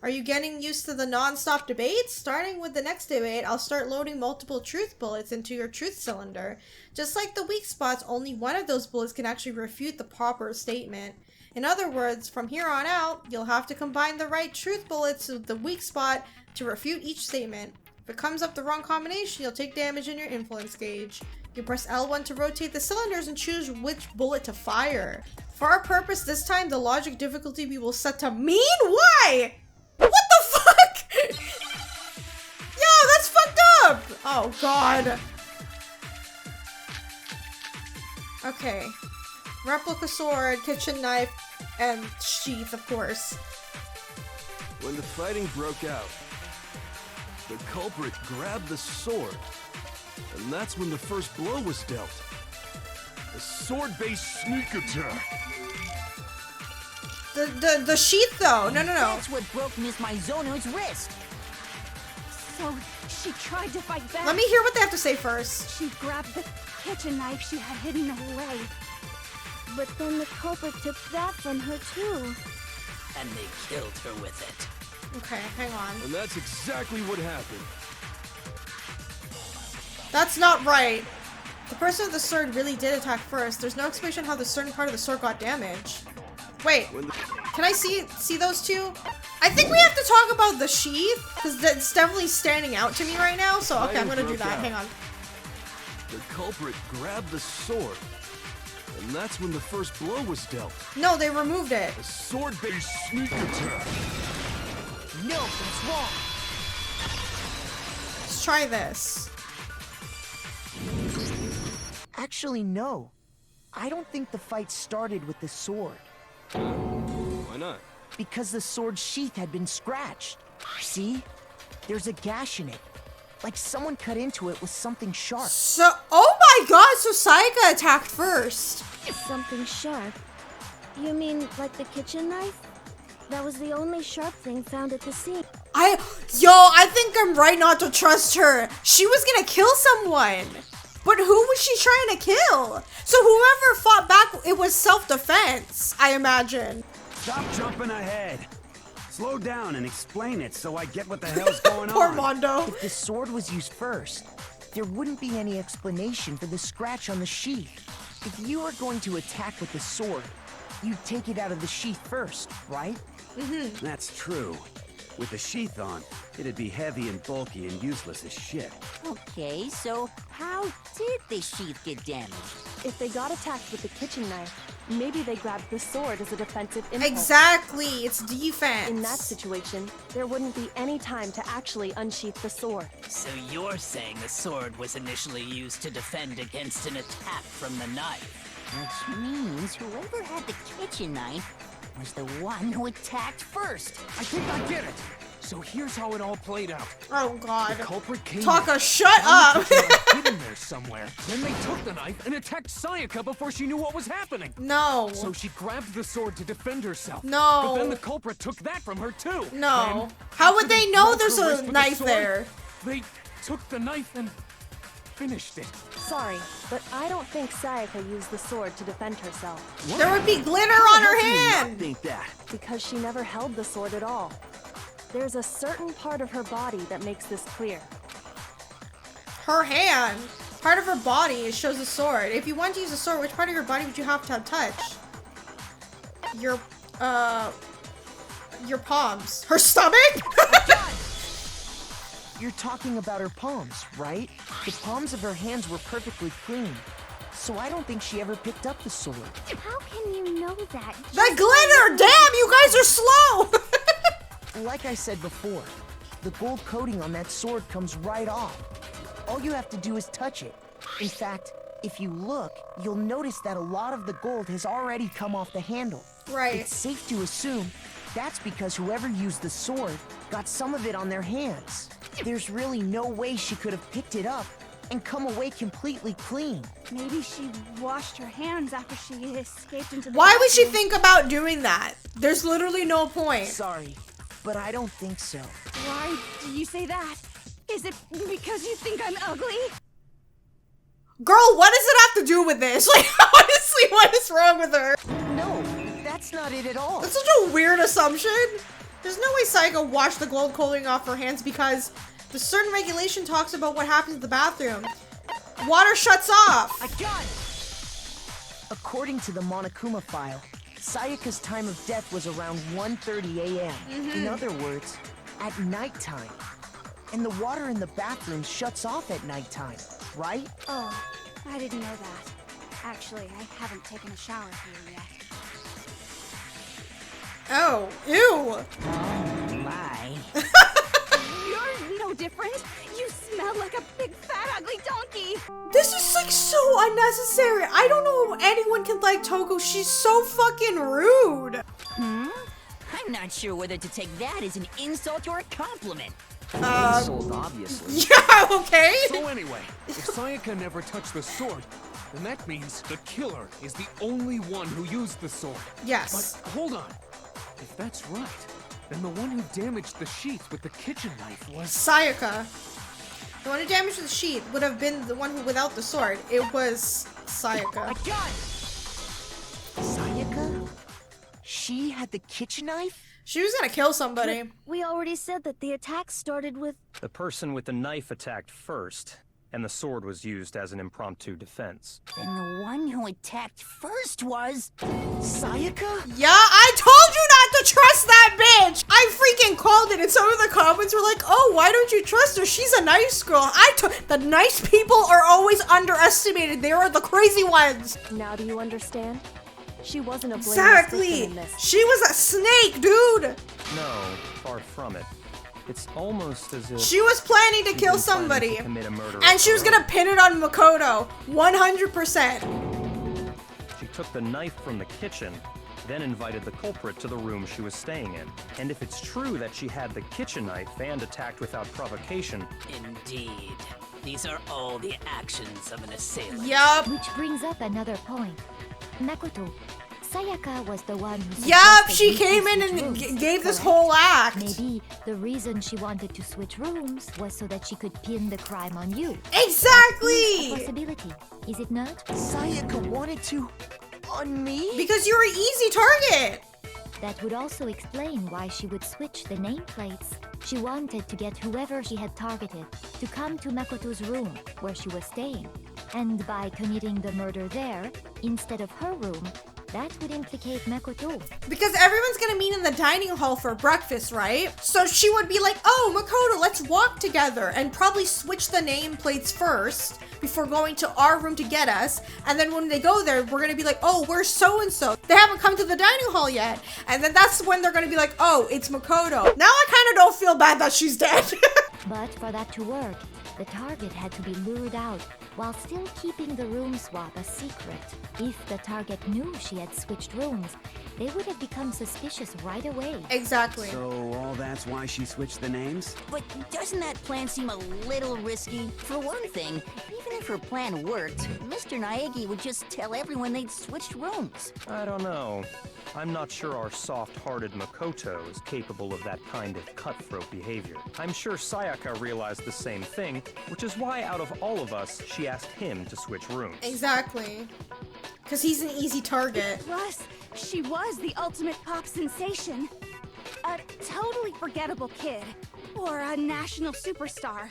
Are you getting used to the non-stop debates? Starting with the next debate, I'll start loading multiple truth bullets into your truth cylinder. Just like the weak spots, only one of those bullets can actually refute the proper statement. In other words, from here on out, you'll have to combine the right truth bullets with the weak spot to refute each statement. If it comes up the wrong combination, you'll take damage in your influence gauge. You press L1 to rotate the cylinders and choose which bullet to fire. For our purpose this time, the logic difficulty we will set to mean? Why? What the fuck? Yo, that's fucked up! Oh god. Okay. Replica sword, kitchen knife, and sheath, of course. When the fighting broke out, the culprit grabbed the sword, and that's when the first blow was dealt. A sword-based sneak attack. The sheath though, no. That's what broke Miss Maizono's wrist. So she tried to fight back. Let me hear what they have to say first. She grabbed the kitchen knife she had hidden away. But then the culprit took that from her too. And they killed her with it. Okay, hang on. And that's exactly what happened. That's not right. The person with the sword really did attack first. There's no explanation how the certain part of the sword got damaged. Wait, can I see those two? I think we have to talk about the sheath, because it's definitely standing out to me right now, so okay, I'm gonna do that. Hang on. The culprit grabbed the sword, and that's when the first blow was dealt. No, they removed it. A sword-based sneak attack. No, that's wrong. Let's try this. Actually, no. I don't think the fight started with the sword. Why not? Because the sword's sheath had been scratched. See? There's a gash in it. Like someone cut into it with something sharp. So, oh my god, so Sayaka attacked first. Something sharp? You mean like the kitchen knife? That was the only sharp thing found at the scene. I think I'm right not to trust her. She was gonna kill someone. But who was she trying to kill? So whoever fought back, it was self-defense, I imagine. Stop jumping ahead. Slow down and explain it so I get what the hell's going Poor on. Mondo. If the sword was used first, there wouldn't be any explanation for the scratch on the sheath. If you were going to attack with the sword, you'd take it out of the sheath first, right? That's true. With the sheath on, it'd be heavy and bulky and useless as shit. Okay, so how did the sheath get damaged? If they got attacked with the kitchen knife, maybe they grabbed the sword as a defensive impulse. Exactly, it's defense. In that situation, there wouldn't be any time to actually unsheath the sword. So you're saying the sword was initially used to defend against an attack from the knife? Which means whoever had the kitchen knife was the one who attacked first. I think I get it. So here's how it all played out. Oh god. The culprit came Taka, in, shut found up! the killer hidden there somewhere. Then they took the knife and attacked Sayaka before she knew what was happening. No. So she grabbed the sword to defend herself. No. But then the culprit took that from her too. No. And How would after they know broke there's her a wrist with the knife sword, there? They took the knife and finished it. Sorry, but I don't think Sayaka used the sword to defend herself. What? There would be glitter on her hand! I think that. Because she never held the sword at all. There's a certain part of her body that makes this clear. Her hand. Part of her body shows the sword. If you want to use a sword, which part of your body would you have to touch? Your palms. Her stomach? You're talking about her palms, right? The palms of her hands were perfectly clean. So I don't think she ever picked up the sword. How can you know that? The glitter! Damn, you guys are slow! Like I said before, the gold coating on that sword comes right off. All you have to do is touch it. In fact, if you look, you'll notice that a lot of the gold has already come off the handle. Right. It's safe to assume that's because whoever used the sword got some of it on their hands. There's really no way she could have picked it up and come away completely clean. Maybe she washed her hands after she escaped into the Why would she bathroom. think about doing that? There's literally no point. Sorry, but I don't think so. Why do you say that? Is it because you think I'm ugly? Girl, what does it have to do with this? Like, honestly, what is wrong with her? No, that's not it at all. That's such a weird assumption. There's no way Sayaka washed the gold coating off her hands because the certain regulation talks about what happens in the bathroom. Water shuts off. I got it! According to the Monokuma file, Sayaka's time of death was around 1:30 a.m. In other words, at nighttime. And the water in the bathroom shuts off at nighttime, right? Oh, I didn't know that. Actually, I haven't taken a shower here yet. Oh, ew. Oh my. You're no different. You smell like a big fat ugly donkey. This is like so unnecessary. I don't know if anyone can like Toko. She's so fucking rude. I'm not sure whether to take that as an insult or a compliment. Insult, obviously. Yeah, okay. So anyway, if Sayaka never touched the sword, then that means the killer is the only one who used the sword. Yes. But hold on. If that's right, then the one who damaged the sheath with the kitchen knife was Sayaka. The one who damaged the sheet would have been the one who without the sword. It was Sayaka. I got Sayaka? She had the kitchen knife? She was gonna kill somebody. We already said that the attack started with... The person with the knife attacked first, and the sword was used as an impromptu defense. And the one who attacked first was... Sayaka? Yeah, I told you not to trust that bitch! I freaking called it and some of the comments were like, oh, why don't you trust her? She's a nice girl. The nice people are always underestimated. They are the crazy ones. Now do you understand? She wasn't a blameless Exactly. victim in this. She was a snake, dude. No, far from it. It's almost as if She was planning to she'd kill been planning somebody. to commit a murder And of she was her gonna own. pin it on Makoto. 100%. She took the knife from the kitchen, then invited the culprit to the room she was staying in. And if it's true that she had the kitchen knife and attacked without provocation, Indeed. These are all the actions of an assailant. Yup. Which brings up another point. Makoto, Sayaka was the one who Yup, suggested she we came in switch and rooms, gave this correct? whole act. Maybe the reason she wanted to switch rooms was so that she could pin the crime on you. Exactly! That is a possibility, is it not? Sayaka wanted to... on me? Because you're an easy target. That would also explain why she would switch the nameplates. She wanted to get whoever she had targeted to come to Makoto's room, where she was staying. And by committing the murder there, instead of her room, that would implicate Makoto. Because everyone's gonna meet in the dining hall for breakfast, right? So she would be like, oh, Makoto, let's walk together, and probably switch the nameplates first before going to our room to get us. And then when they go there, we're gonna be like, oh, where's so-and-so? They haven't come to the dining hall yet. And then that's when they're gonna be like, oh, it's Makoto. Now I kind of don't feel bad that she's dead. But for that to work, the target had to be lured out while still keeping the room swap a secret. If the target knew she had switched rooms, they would have become suspicious right away. Exactly. So all that's why she switched the names? But doesn't that plan seem a little risky? For one thing, even if her plan worked, Mr. Naegi would just tell everyone they'd switched rooms. I don't know. I'm not sure our soft-hearted Makoto is capable of that kind of cutthroat behavior. I'm sure Sayaka realized the same thing, which is why out of all of us, she asked him to switch rooms. Exactly. Because he's an easy target. Plus, she was the ultimate pop sensation. A totally forgettable kid. Or a national superstar.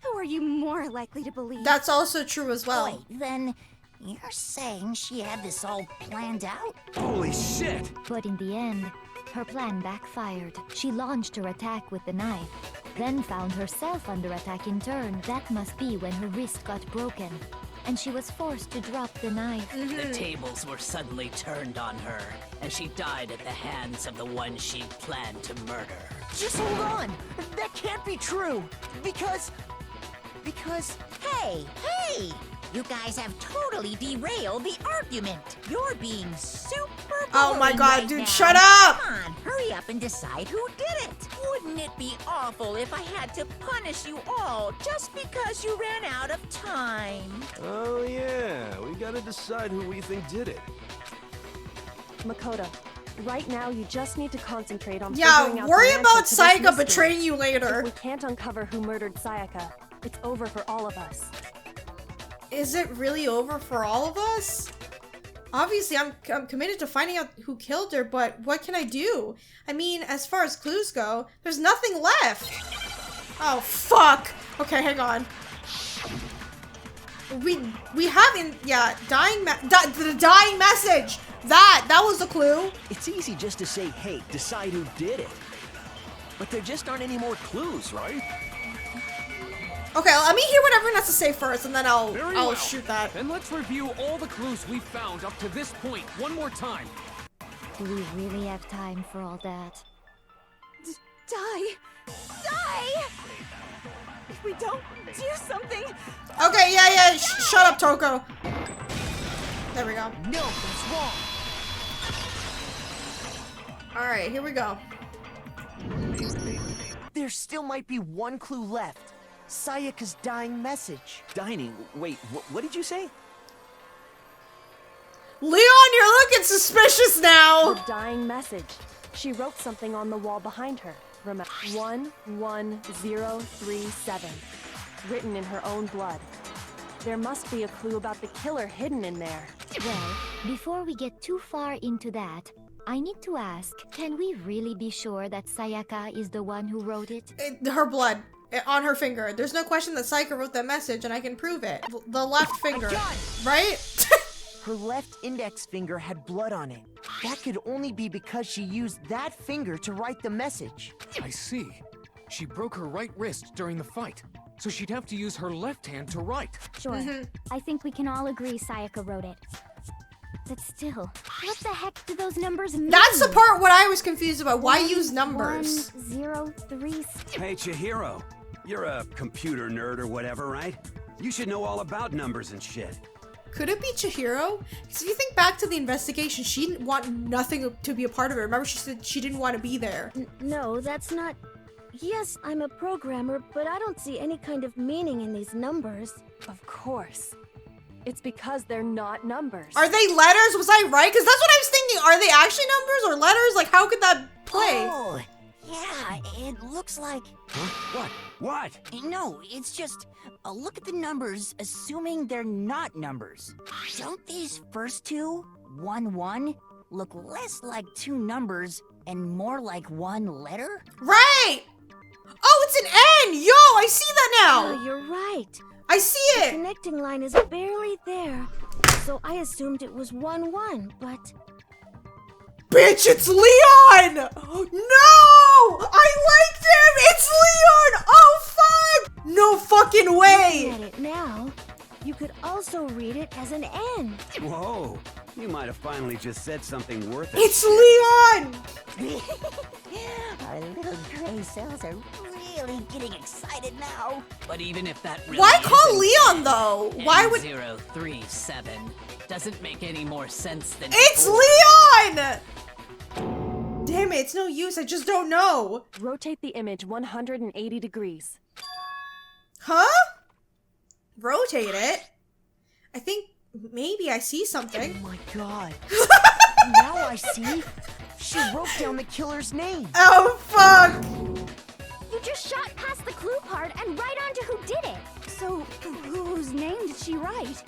Who are you more likely to believe? That's also true as well. Wait, then you're saying she had this all planned out? Holy shit! But in the end, her plan backfired. She launched her attack with the knife, then found herself under attack in turn. That must be when her wrist got broken, and she was forced to drop the knife. The tables were suddenly turned on her, and she died at the hands of the one she planned to murder. Just hold on! That can't be true! Because... Hey! You guys have totally derailed the argument. You're being super Oh my boring god, right dude, now. shut up! Come on, hurry up and decide who did it. Wouldn't it be awful if I had to punish you all just because you ran out of time? Oh yeah, we gotta decide who we think did it. Makoto, right now you just need to concentrate on Yeah, figuring out worry the about answer to this Sayaka mystery. betraying you later. If we can't uncover who murdered Sayaka, it's over for all of us. Is it really over for all of us? Obviously, I'm committed to finding out who killed her, but what can I do? I mean, as far as clues go, there's nothing left. Oh, fuck. Okay, hang on. We haven't, yeah, the dying message. That was a clue. It's easy just to say, hey, decide who did it. But there just aren't any more clues, right? Okay, let me hear what everyone has to say first, and then I'll Well. shoot that. Then let's review all the clues we've found up to this point one more time. Do we really have time for all that? Die! If we don't do something... Okay, yeah, shut up, Toko. There we go. No, that's wrong. Alright, here we go. There still might be one clue left. Sayaka's dying message. Dining? Wait, what did you say? Leon, you're looking suspicious now! Her dying message. She wrote something on the wall behind her. Remember, 11037. Written in her own blood. There must be a clue about the killer hidden in there. Well, before we get too far into that, I need to ask, can we really be sure that Sayaka is the one who wrote it? Her blood. On her finger. There's no question that Sayaka wrote that message, and I can prove it. The left finger. Right? Her left index finger had blood on it. That could only be because she used that finger to write the message. I see. She broke her right wrist during the fight, so she'd have to use her left hand to write. Sure. I think we can all agree Sayaka wrote it. But still, what the heck do those numbers mean? That's the part what I was confused about. Why use numbers? 103. Hey, Chihiro. You're a computer nerd or whatever, right? You should know all about numbers and shit. Could it be Chihiro? Because if you think back to the investigation, she didn't want nothing to be a part of it. Remember, she said she didn't want to be there. No, that's not... Yes, I'm a programmer, but I don't see any kind of meaning in these numbers. Of course. It's because they're not numbers. Are they letters? Was I right? Because that's what I was thinking. Are they actually numbers or letters? Like, how could that play? Oh, yeah, it looks like... Huh? What? No, it's just... look at the numbers, assuming they're not numbers. Don't these first two, 11, look less like two numbers and more like one letter? Right! Oh, it's an N! Yo, I see that now! Yeah, you're right. I see The it! connecting line is barely there, so I assumed it was 1-1, but... Bitch, it's Leon! No! I liked him! It's Leon! Oh, fuck! No fucking way! Looking at it now, you could also read it as an N. Whoa, you might have finally just said something worth it. It's Leon! Our little gray cells are really getting excited now. But even if that really Why call isn't Leon, though? Why would... 037 doesn't make any more sense than It's before. Leon! Damn it, it's no use, I just don't know. Rotate the image 180 degrees. Huh? Rotate it? I think maybe I see something. Oh my god. Now I see. She wrote down the killer's name. Oh, fuck! You just shot past the clue part and right onto who did it. So, whose name did she write?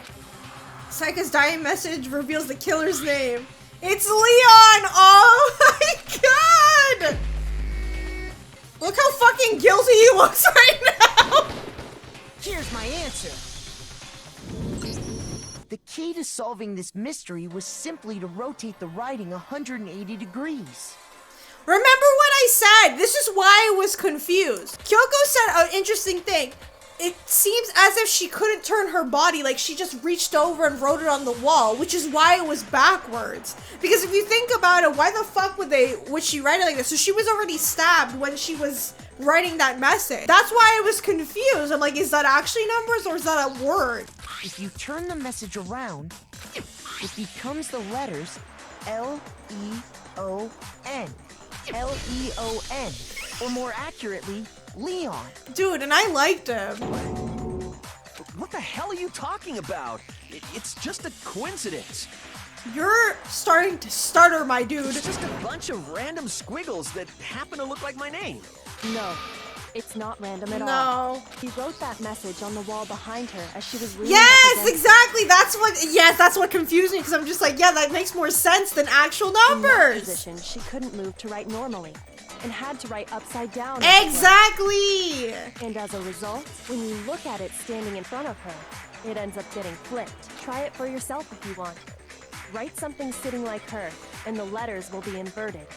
Saika's dying message reveals the killer's name. It's Leon! Oh my god! Look how fucking guilty he looks right now! Here's my answer. The key to solving this mystery was simply to rotate the writing 180 degrees. Remember what I said! This is why I was confused. Kyoko said an interesting thing. It seems as if she couldn't turn her body, like she just reached over and wrote it on the wall, which is why it was backwards. Because if you think about it, why the fuck would she write it like this? So she was already stabbed when she was writing that message. That's why I was confused. I'm like, is that actually numbers or is that a word? If you turn the message around, it becomes the letters L-E-O-N. L-E-O-N. Or more accurately, Leon. Dude, and I liked him. What the hell are you talking about? It's just a coincidence. You're starting to stutter, my dude. It's just a bunch of random squiggles that happen to look like my name. No, it's not random at all. No. He wrote that message on the wall behind her as she was leaning Yes, up against exactly. That's what confused me because I'm just like, yeah, that makes more sense than actual In that numbers. position, she couldn't move to write normally and had to write upside down. Exactly. And as a result, when you look at it standing in front of her, it ends up getting flipped. Try it for yourself if you want. Write something sitting like her, and the letters will be inverted.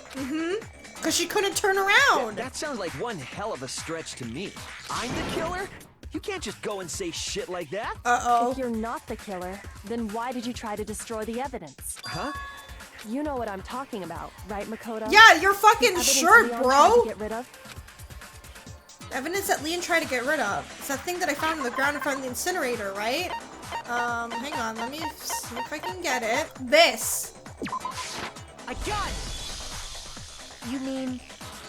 Because she couldn't turn around. That sounds like one hell of a stretch to me. I'm the killer? You can't just go and say shit like that. Uh-oh. If you're not the killer, then why did you try to destroy the evidence? Huh? You know what I'm talking about, right, Makoto? Yeah, your fucking The evidence shirt, Leon bro. tried to get rid of? Evidence that Leon tried to get rid of. It's that thing that I found on the ground in front of the incinerator, right? Hang on, let me see if I can get it. This. I got it! You mean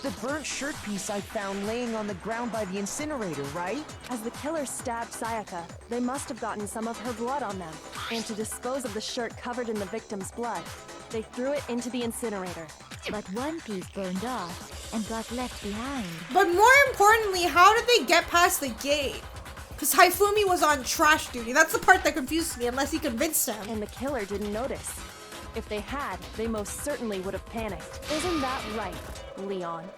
the burnt shirt piece I found laying on the ground by the incinerator, right? As the killer stabbed Sayaka, they must have gotten some of her blood on them. And to dispose of the shirt covered in the victim's blood, they threw it into the incinerator. But one piece burned off and got left behind. But more importantly, how did they get past the gate? Because Haifumi was on trash duty. That's the part that confused me, unless he convinced him. And the killer didn't notice. If they had, they most certainly would have panicked. Isn't that right, Leon?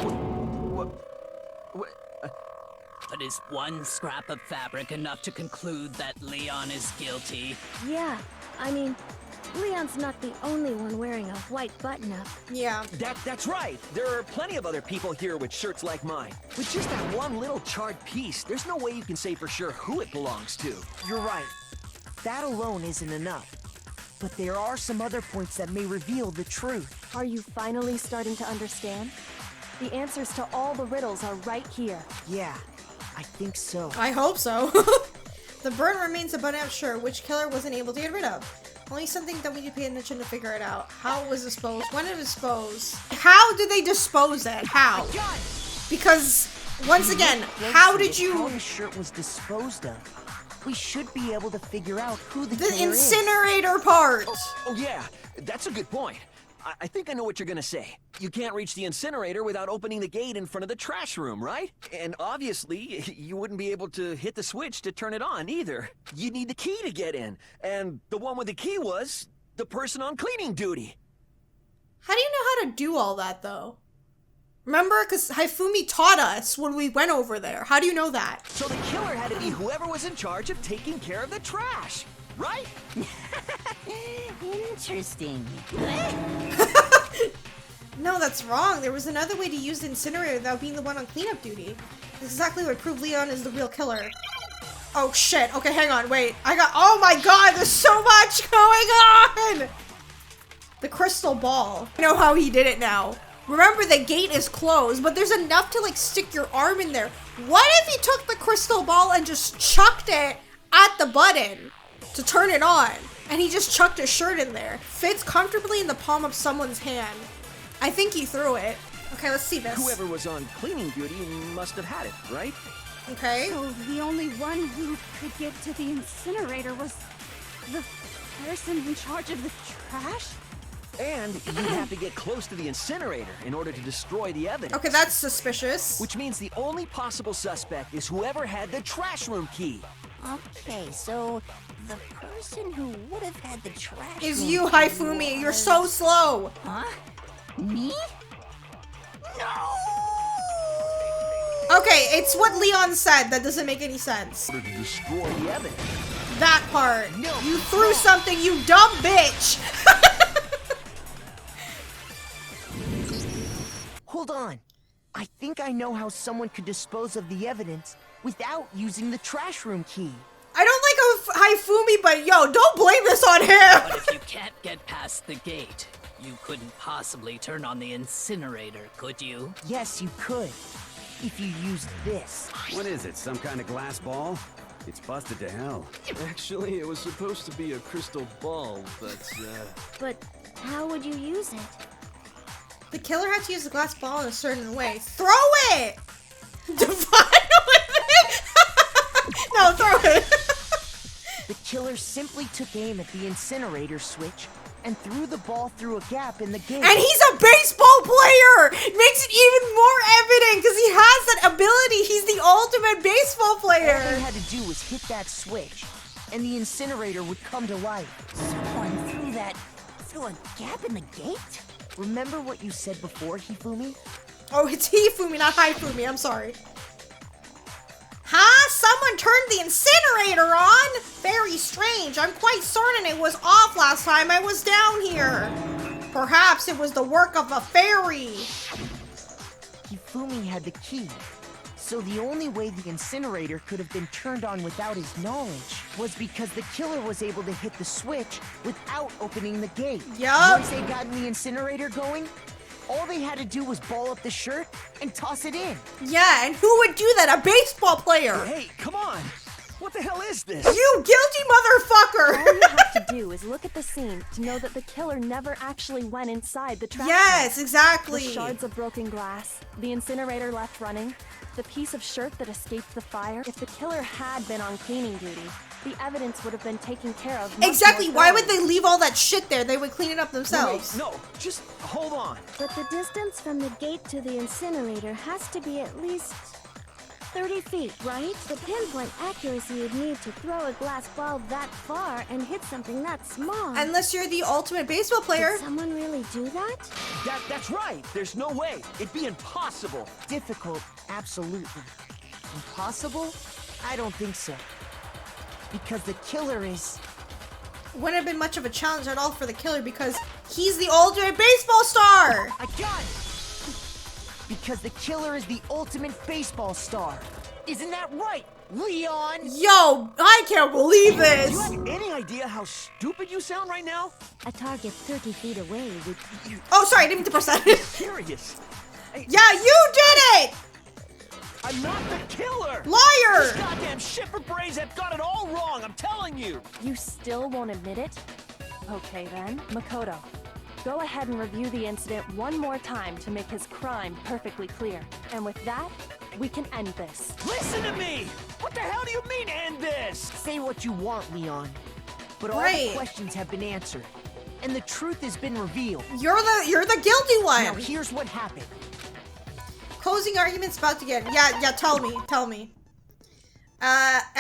But is one scrap of fabric enough to conclude that Leon is guilty? Yeah, I mean, Leon's not the only one wearing a white button-up. Yeah. That's right. There are plenty of other people here with shirts like mine. With just that one little charred piece, there's no way you can say for sure who it belongs to. You're right. That alone isn't enough. But there are some other points that may reveal the truth. Are you finally starting to understand? The answers to all the riddles are right here. Yeah, I think so. I hope so. The burn remains a button-up shirt, which killer wasn't able to get rid of. Only something that we need to pay attention to figure it out. How it was disposed. When it was disposed. How did they dispose it? How? Because, once again, how did you... How the shirt was disposed of. We should be able to figure out who the The killer is. incinerator part! Oh yeah, that's a good point. I think I know what you're gonna say. You can't reach the incinerator without opening the gate in front of the trash room, right? And obviously, you wouldn't be able to hit the switch to turn it on either. You'd need the key to get in. And the one with the key was the person on cleaning duty. How do you know how to do all that, though? Remember? Because Hifumi taught us when we went over there. How do you know that? So the killer had to be whoever was in charge of taking care of the trash, right? Interesting. No, that's wrong. There was another way to use the incinerator without being the one on cleanup duty. That's exactly what proved Leon is the real killer. Oh shit. Okay, hang on. Wait. Oh my god, there's so much going on! The crystal ball. I know how he did it now. Remember, the gate is closed, but there's enough to like stick your arm in there. What if he took the crystal ball and just chucked it at the button to turn it on? And he just chucked his shirt in there. Fits comfortably in the palm of someone's hand. I think he threw it. Okay, let's see this. Whoever was on cleaning duty must have had it, right? Okay. So the only one who could get to the incinerator was the person in charge of the trash? And you'd have to get close to the incinerator in order to destroy the evidence. Okay, that's suspicious. Which means the only possible suspect is whoever had the trash room key. Okay, so the person who would have had the trash Is room you, key Hifumi. You're so slow. Huh? Me? No! Okay, it's what Leon said. That doesn't make any sense. To destroy the evidence. That part. No. You threw something, you dumb bitch. Hold on. I think I know how someone could dispose of the evidence without using the trash room key. I don't like Hifumi, but yo, don't blame this on him. But if you can't get past the gate, you couldn't possibly turn on the incinerator, could you? Yes, you could. If you used this. What is it, some kind of glass ball? It's busted to hell. Actually, it was supposed to be a crystal ball, but, But how would you use it? The killer had to use the glass ball in a certain way. Throw it! Divide with it? No, throw it. The killer simply took aim at the incinerator switch and threw the ball through a gap in the gate. And he's a baseball player! Makes it even more evident because he has that ability. He's the ultimate baseball player. All they had to do was hit that switch, and the incinerator would come to life. Someone threw a gap in the gate? Remember what you said before, Hifumi? Oh, it's Hifumi, not Hifumi. I'm sorry. Huh? Someone turned the incinerator on? Very strange. I'm quite certain it was off last time I was down here. Perhaps it was the work of a fairy. Hifumi had the key, so the only way the incinerator could have been turned on without his knowledge was because the killer was able to hit the switch without opening the gate. Yup. Once they got the incinerator going, all they had to do was ball up the shirt and toss it in. Yeah, and who would do that? A baseball player. Hey, come on! What the hell is this? You guilty motherfucker! All you have to do is look at the scene to know that the killer never actually went inside the trash. Yes, exactly. The shards of broken glass, the incinerator left running, the piece of shirt that escaped the fire. If the killer had been on cleaning duty, the evidence would have been taken care of. Exactly. Why would they leave all that shit there? They would clean it up themselves. Wait, no, just hold on. But the distance from the gate to the incinerator has to be at least 30 feet, right? The pinpoint accuracy you'd need to throw a glass ball that far and hit something that small. Unless you're the ultimate baseball player. Did someone really do that? That's right. There's no way. It'd be impossible. Difficult, absolutely. Impossible? I don't think so. Because the killer is... Wouldn't have been much of a challenge at all for the killer because he's the ultimate baseball star. I got it! Because the killer is the ultimate baseball star. Isn't that right, Leon? Yo, I can't believe this. Do you have any idea how stupid you sound right now? A target 30 feet away would... Oh, sorry, I didn't mean to press that. Serious? Yeah, you did it! I'm not the killer! Liar! These goddamn shipper brains have got it all wrong, I'm telling you! You still won't admit it? Okay then, Makoto. Go ahead and review the incident one more time to make his crime perfectly clear. And with that, we can end this. Listen to me! What the hell do you mean, end this? Say what you want, Leon. But all the questions have been answered. And the truth has been revealed. You're the guilty one. Now here's what happened. Closing arguments about to get... Yeah, tell me.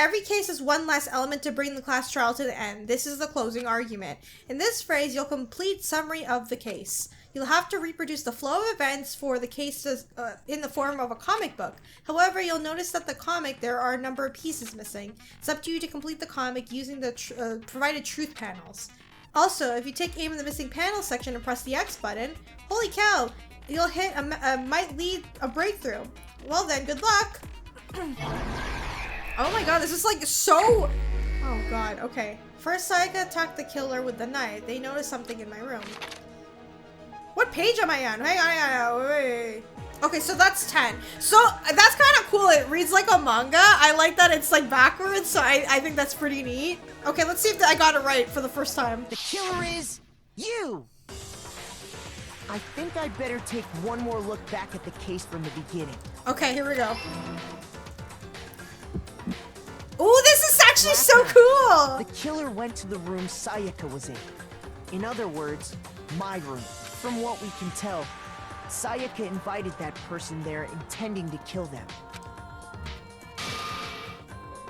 every case is one less element to bring the class trial to the end. This is the closing argument. In this phrase, you'll complete summary of the case. You'll have to reproduce the flow of events for the case in the form of a comic book. However, you'll notice that the comic, there are a number of pieces missing. It's up to you to complete the comic using the provided truth panels. Also, if you take aim in the missing panel section and press the X button, holy cow, you'll hit might lead a breakthrough. Well then, good luck! Oh my god, this is like so... Oh god, okay. First, Sayaka attacked the killer with the knife. They noticed something in my room. What page am I on? Hang on, wait. Okay, so that's 10. So that's kind of cool. It reads like a manga. I like that it's like backwards, so I think that's pretty neat. Okay, let's see if I got it right for the first time. The killer is you! I think I'd better take one more look back at the case from the beginning. Okay, here we go. Oh, this is actually so cool! The killer went to the room Sayaka was in. In other words, my room. From what we can tell, Sayaka invited that person there intending to kill them.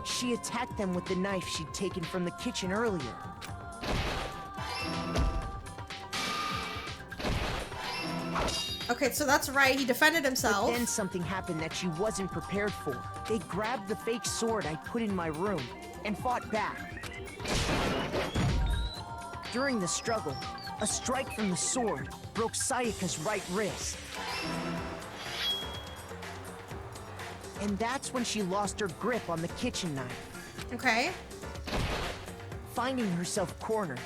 She attacked them with the knife she'd taken from the kitchen earlier. Okay, so that's right, he defended himself. But then something happened that she wasn't prepared for. They grabbed the fake sword I put in my room and fought back. During the struggle, a strike from the sword broke Sayaka's right wrist. And that's when she lost her grip on the kitchen knife. Okay. Finding herself cornered,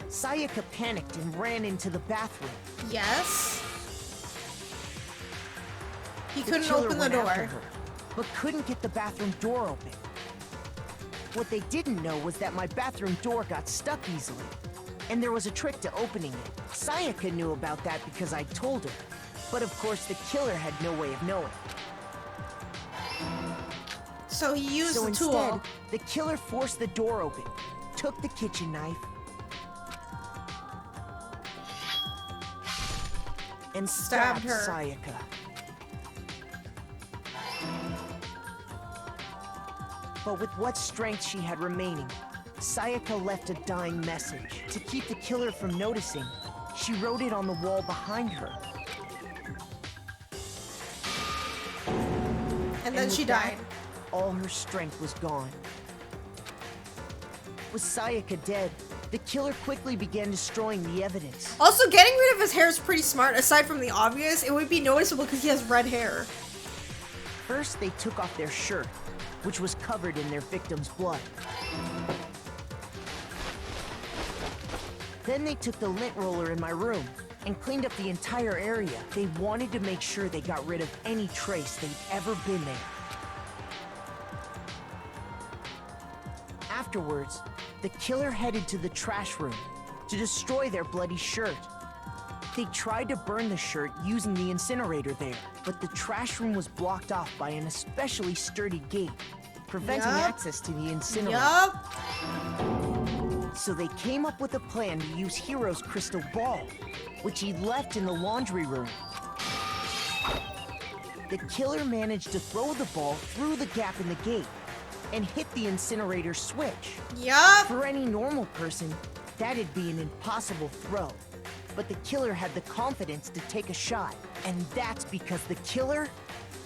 Sayaka panicked and ran into the bathroom. Yes. He The couldn't killer open the went after door. her, but couldn't get the bathroom door open. What they didn't know was that my bathroom door got stuck easily, and there was a trick to opening it. Sayaka knew about that because I told her, but of course the killer had no way of knowing. So he used So the instead, tool. the killer forced the door open, took the kitchen knife, and stabbed her. Sayaka. But with what strength she had remaining, Sayaka left a dying message. To keep the killer from noticing, she wrote it on the wall behind her. And then she died. All her strength was gone. With Sayaka dead, the killer quickly began destroying the evidence. Also, getting rid of his hair is pretty smart. Aside from the obvious, it would be noticeable because he has red hair. First, they took off their shirt, which was covered in their victim's blood. Then they took the lint roller in my room and cleaned up the entire area. They wanted to make sure they got rid of any trace they'd ever been there. Afterwards, the killer headed to the trash room to destroy their bloody shirt. They tried to burn the shirt using the incinerator there, but the trash room was blocked off by an especially sturdy gate, preventing access to the incinerator. So they came up with a plan to use Hiro's crystal ball, which he left in the laundry room. The killer managed to throw the ball through the gap in the gate and hit the incinerator switch. For any normal person, that'd be an impossible throw. But the killer had the confidence to take a shot. And that's because the killer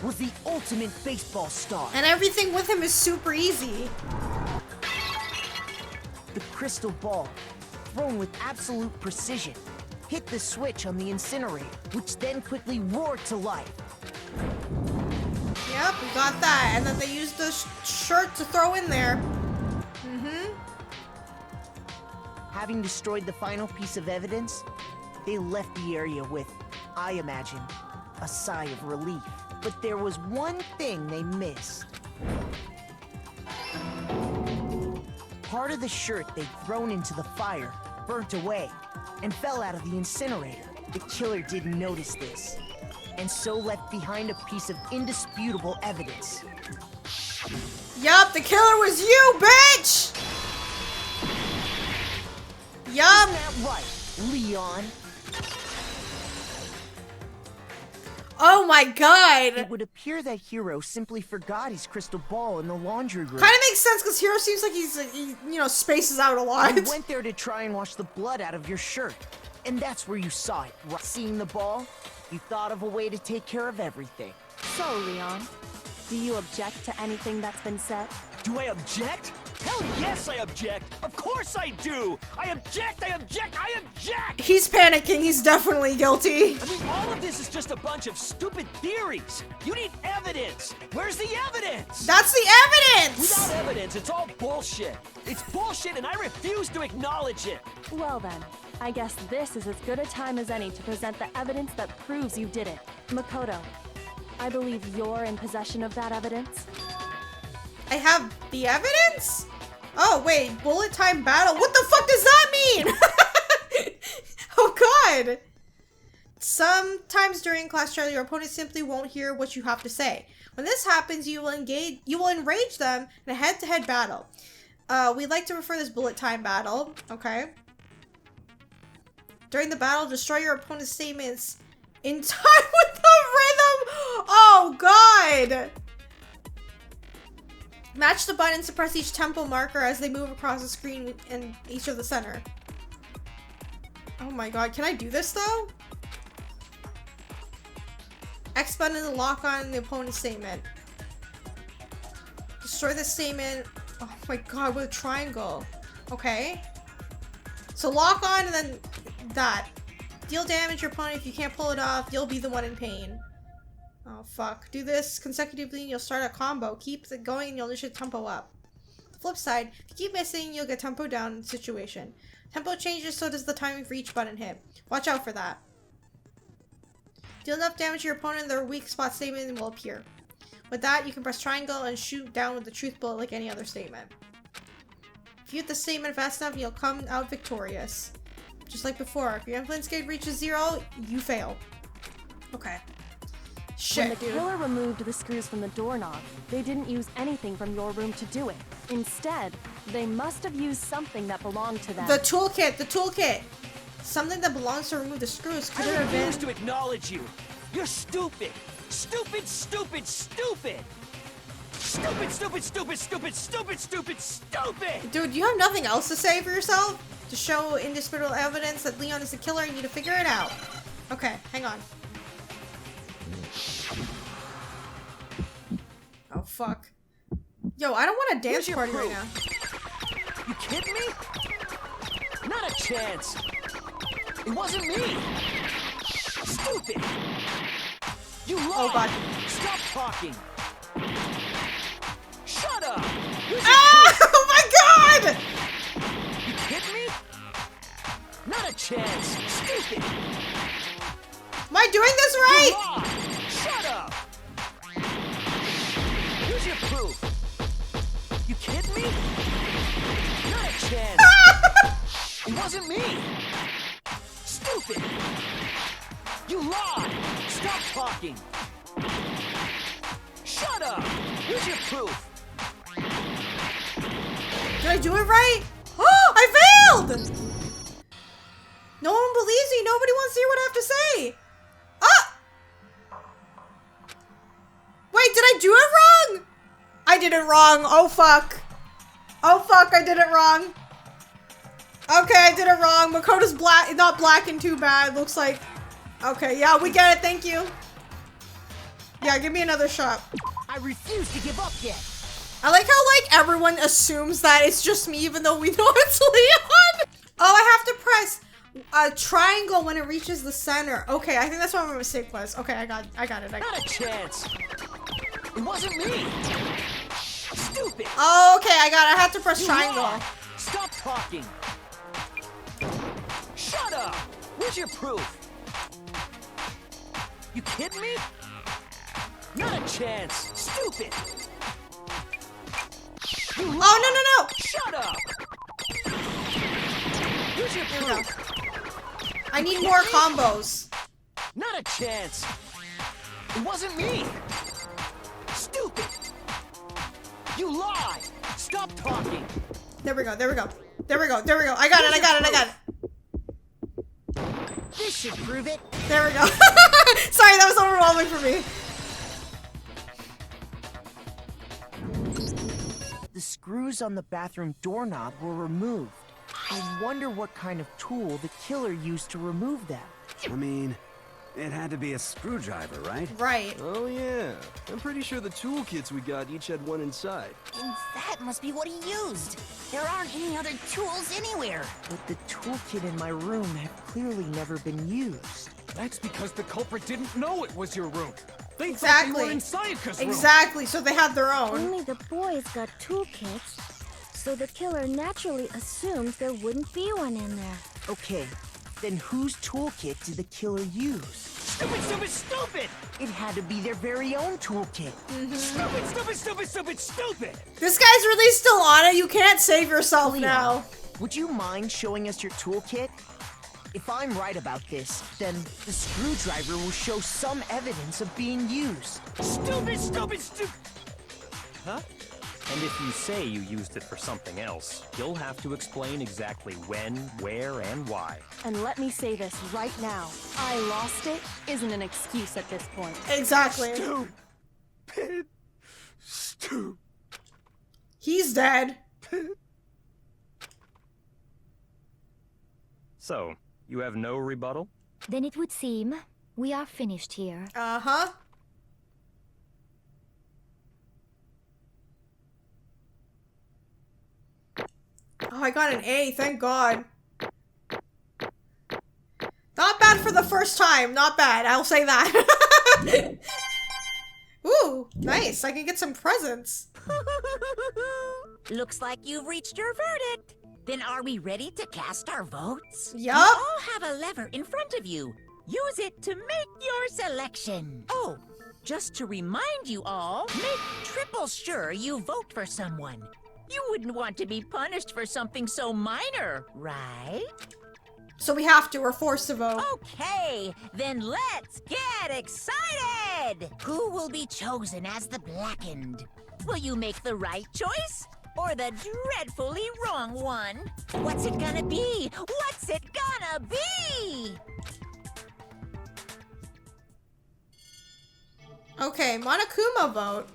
was the ultimate baseball star. And everything with him is super easy. The crystal ball, thrown with absolute precision, hit the switch on the incinerator, which then quickly roared to life. Yep, we got that. And then they used the shirt to throw in there. Having destroyed the final piece of evidence, they left the area with, I imagine, a sigh of relief. But there was one thing they missed. Part of the shirt they'd thrown into the fire burnt away and fell out of the incinerator. The killer didn't notice this, and so left behind a piece of indisputable evidence. Yup, the killer was you, bitch! Yup! Isn't that right, Leon? Oh my god! It would appear that Hiro simply forgot his crystal ball in the laundry room. Kind of makes sense because Hiro seems like he, you know, spaces out a lot. You went there to try and wash the blood out of your shirt. And that's where you saw it. Seeing the ball, you thought of a way to take care of everything. So, Leon, do you object to anything that's been said? Do I object? Hell yes, I object! Of course I do! I object! I object! I object! He's panicking. He's definitely guilty. I mean, all of this is just a bunch of stupid theories. You need evidence. Where's the evidence? That's the evidence! Without evidence, it's all bullshit. It's bullshit and I refuse to acknowledge it. Well then, I guess this is as good a time as any to present the evidence that proves you did it. Makoto, I believe you're in possession of that evidence. I have the evidence? Oh, wait. Bullet time battle? What the fuck does that mean? Oh, God. Sometimes during class trial, your opponent simply won't hear what you have to say. When this happens, you will enrage them in a head-to-head battle. We like to refer to this bullet time battle. Okay. During the battle, destroy your opponent's statements in time with the rhythm. Oh, God. Match the buttons to press each tempo marker as they move across the screen in each of the center. Oh my god, can I do this though? X button to lock on the opponent's statement. Destroy the statement. Oh my god, with a triangle. Okay. So lock on and then that. Deal damage to your opponent. If you can't pull it off, you'll be the one in pain. Oh fuck. Do this consecutively and you'll start a combo. Keep it going and you'll initiate tempo up. The flip side, if you keep missing, you'll get tempo down in the situation. Tempo changes, so does the timing for each button hit. Watch out for that. Deal enough damage to your opponent, their weak spot statement will appear. With that, you can press triangle and shoot down with the truth bullet like any other statement. If you hit the statement fast enough, you'll come out victorious. Just like before, if your influence gauge reaches 0, you fail. Okay. Shit, when the killer removed the screws from the doorknob, they didn't use anything from your room to do it. Instead, they must have used something that belonged to them. The toolkit! Something that belongs to remove the screws could have been... I refuse to acknowledge you! You're stupid! Stupid, stupid, stupid! Stupid, stupid, stupid, stupid, stupid, stupid, stupid! Dude, you have nothing else to say for yourself? To show indisputable evidence that Leon is the killer, you need to figure it out. Okay, hang on. Oh, fuck. Yo, I don't want a dance party right now. You kidding me? Not a chance. It wasn't me. Stupid. You lied. Oh, God. Stop talking. Shut up. Ah! Oh, my God! You kidding me? Not a chance. Stupid. Am I doing this right? You lied. Shut up. Here's your proof. You kidding me? Not a chance. It wasn't me. Stupid. You lied. Stop talking. Shut up. Here's your proof. Did I do it right? Oh, I failed! No one believes me. Nobody wants to hear what I have to say. Ah! Wait, did I do it wrong? I did it wrong. Oh, fuck. Oh, fuck, I did it wrong. Okay, I did it wrong. Makoto's black, not blackened too bad. Looks like... Okay, yeah, we get it. Thank you. Yeah, give me another shot. I refuse to give up yet. I like how, like, everyone assumes that it's just me, even though we know it's Leon. Oh, I have to press a triangle when it reaches the center. Okay, I think that's what my mistake was. Okay, I got it. Not a chance. It wasn't me. Stupid. Oh, okay, I have to press triangle. Stop talking. Shut up. Where's your proof? You kidding me? Not a chance. Stupid. You lied. Oh, no. Shut up. Where's your proof? I need more combos. Not a chance. It wasn't me. Stupid. You lied. Stop talking. There we go. I got it. This should prove it. There we go. Sorry, that was overwhelming for me. The screws on the bathroom doorknob were removed. I wonder what kind of tool the killer used to remove them. I mean, it had to be a screwdriver, right? Right. Oh yeah. I'm pretty sure the toolkits we got each had one inside. And that must be what he used. There aren't any other tools anywhere. But the toolkit in my room had clearly never been used. That's because the culprit didn't know it was your room. They thought Exactly. you were in Sayaka's room. Exactly, so they had their own. Only the boys got toolkits, so the killer naturally assumed there wouldn't be one in there. Okay, then whose toolkit did the killer use? Stupid, stupid, stupid! It had to be their very own toolkit. Stupid, stupid, stupid, stupid, stupid! This guy's really still on it. You can't save yourself Leon, now. Would you mind showing us your toolkit? If I'm right about this, then the screwdriver will show some evidence of being used. Stupid, stupid, stupid! Huh? And if you say you used it for something else, you'll have to explain exactly when, where, and why. And let me say this right now. I lost it isn't an excuse at this point. Exactly. Stupid. He's dead. So, you have no rebuttal? Then it would seem we are finished here. Uh-huh. Oh, I got an A, thank God. Not bad for the first time, not bad, I'll say that. Ooh, nice, I can get some presents. Looks like you've reached your verdict. Then are we ready to cast our votes? Yup. You all have a lever in front of you. Use it to make your selection. Oh, just to remind you all, make triple sure you vote for someone. You wouldn't want to be punished for something so minor, right? So we have to, we're forced to vote. Okay, then let's get excited! Who will be chosen as the Blackened? Will you make the right choice? Or the dreadfully wrong one? What's it gonna be? What's it gonna be? Okay, Monokuma vote.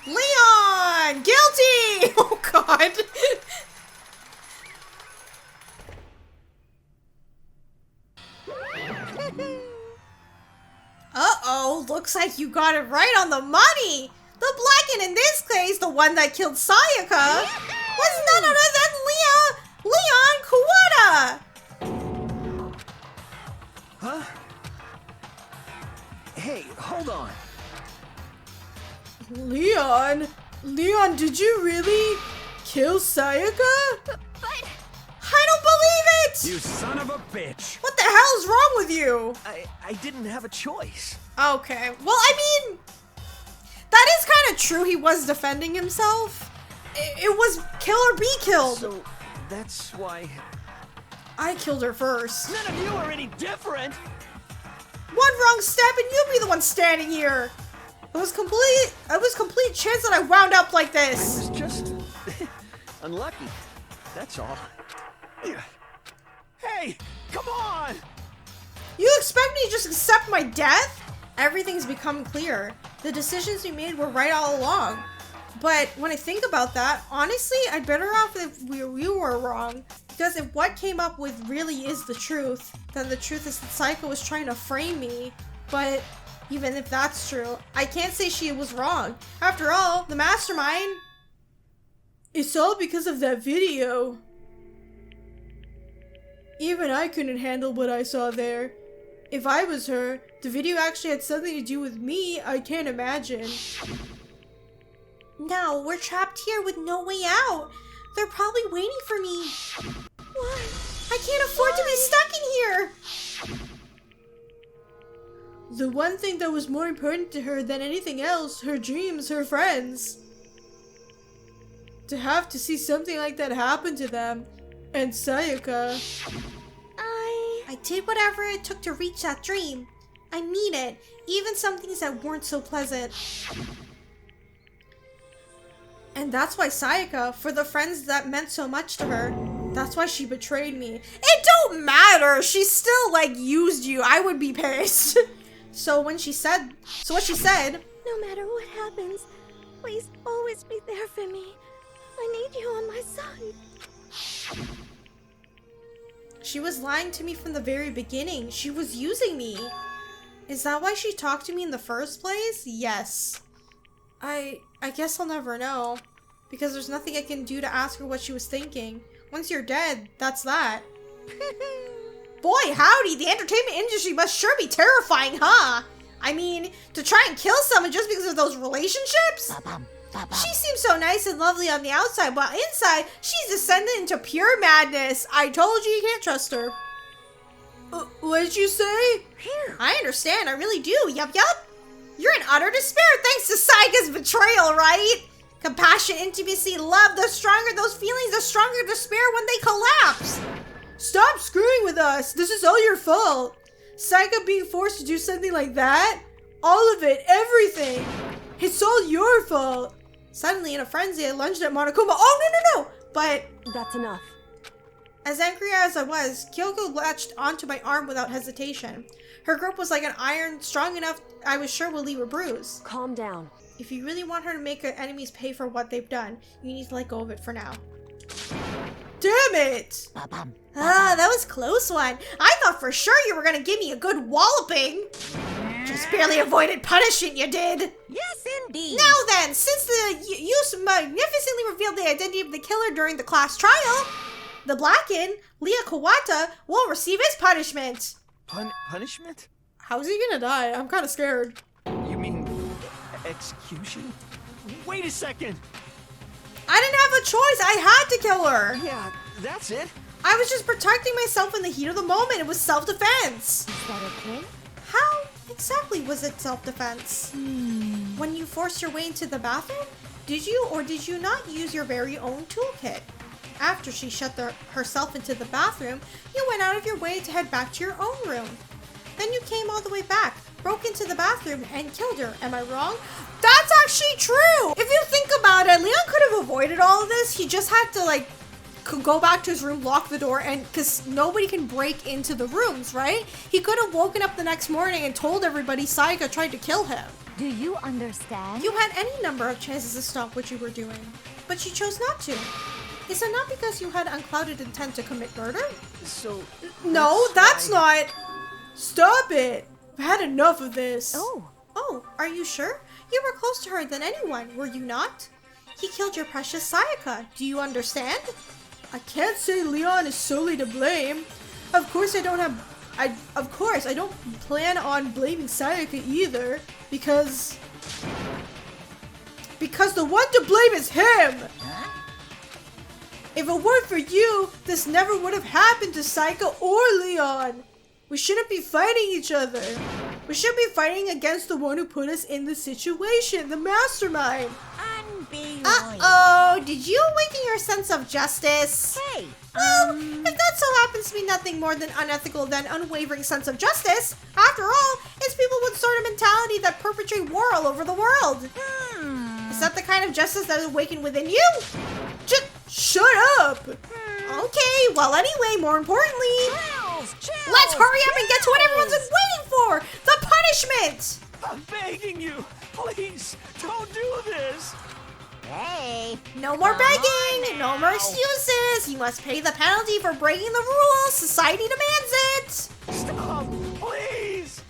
Leon! Guilty! Oh God! Uh-oh, looks like you got it right on the money! The Blackened in this case, the one that killed Sayaka, was none other than Leon Kuwata! Huh? Hey, hold on. Leon? Leon, did you really kill Sayaka? But... I don't believe it! You son of a bitch! What the hell is wrong with you? I didn't have a choice. Okay, well, I mean, that is kind of true. He was defending himself. It was kill or be killed. So, that's why... I killed her first. None of you are any different! One wrong step and you'll be the one standing here. It was complete chance that I wound up like this. I was just... unlucky. That's all. Hey, come on! You expect me to just accept my death? Everything's become clear. The decisions we made were right all along. But when I think about that, honestly, I'd better off if we were wrong. Because if what came up with really is the truth, then the truth is that Psycho was trying to frame me. But even if that's true, I can't say she was wrong. After all, the mastermind... It's all because of that video. Even I couldn't handle what I saw there. If I was her, the video actually had something to do with me, I can't imagine. No, we're trapped here with no way out. They're probably waiting for me. Why? I can't afford to be stuck in here. The one thing that was more important to her than anything else, her dreams, her friends. To have to see something like that happen to them. And Sayaka. I did whatever it took to reach that dream. I mean it, even some things that weren't so pleasant. And that's why Sayaka, for the friends that meant so much to her, That's why she betrayed me. It don't matter. She still, like, used you. I would be pissed. So what she said, No matter what happens, please always be there for me. I need you on my side. she was lying to me from the very beginning. She was using me. Is that why she talked to me in the first place? Yes. I guess I'll never know. Because there's nothing I can do to ask her what she was thinking. Once you're dead, that's that. Boy, howdy, the entertainment industry must sure be terrifying, huh? I mean, to try and kill someone just because of those relationships? She seems so nice and lovely on the outside, but inside, she's descended into pure madness. I told you can't trust her. What did you say? I understand, I really do. Yup. You're in utter despair thanks to Saiga's betrayal, right? Compassion, intimacy, love, the stronger those feelings, the stronger despair when they collapse. Stop screwing with us. This is all your fault. Saiga being forced to do something like that? All of it, everything. It's all your fault. Suddenly, in a frenzy, I lunged at Monokuma. Oh, no. But That's enough. as angry as I was, Kyoko latched onto my arm without hesitation. Her grip was like an iron, strong enough I was sure would leave a bruise. Calm down. If you really want her to make her enemies pay for what they've done, you need to let go of it for now. Damn it! That was a close one. I thought for sure you were gonna give me a good walloping. Just barely avoided punishment, you did. Yes, indeed. Now then, since you magnificently revealed the identity of the killer during the class trial, the Blackened, Leah Kawata, will receive his punishment. Punishment? How's he gonna die? I'm kind of scared. You mean execution? Wait a second! I didn't have a choice. I had to kill her. Yeah, that's it. I was just protecting myself in the heat of the moment. It was self-defense. Is that okay? How exactly was it self-defense? When you forced your way into the bathroom? Did you or did you not use your very own toolkit? After she shut herself into the bathroom, you went out of your way to head back to your own room. Then you came all the way back, broke into the bathroom, and killed her. Am I wrong? That's actually true! If you think about it, Leon could have avoided all of this. He just had to, like, go back to his room, lock the door, and because nobody can break into the rooms, right? He could have woken up the next morning and told everybody Saiga tried to kill him. Do you understand? You had any number of chances to stop what you were doing, but you chose not to. Is it not because you had unclouded intent to commit murder? So... No, that's not... Stop it! I've had enough of this. Oh, are you sure? You were close to her than anyone, were you not? He killed your precious Sayaka. Do you understand? I can't say Leon is solely to blame. Of course I don't plan on blaming Sayaka either, because the one to blame is him! If it weren't for you, this never would have happened to Sayaka or Leon. We shouldn't be fighting each other. We should be fighting against the one who put us in this situation, the mastermind. Uh-oh, did you awaken your sense of justice? Hey, well, if that so happens to be nothing more than unethical than unwavering sense of justice, after all, it's people with sort of mentality that perpetrate war all over the world. Is that the kind of justice that is awakened within you? Just shut up. Okay, well anyway, more importantly, let's hurry up and get to what everyone's been waiting for, the punishment. I'm begging you, please, don't do this. Hey. No more begging, no more excuses. You must pay the penalty for breaking the rules. Society demands it. Stop, please.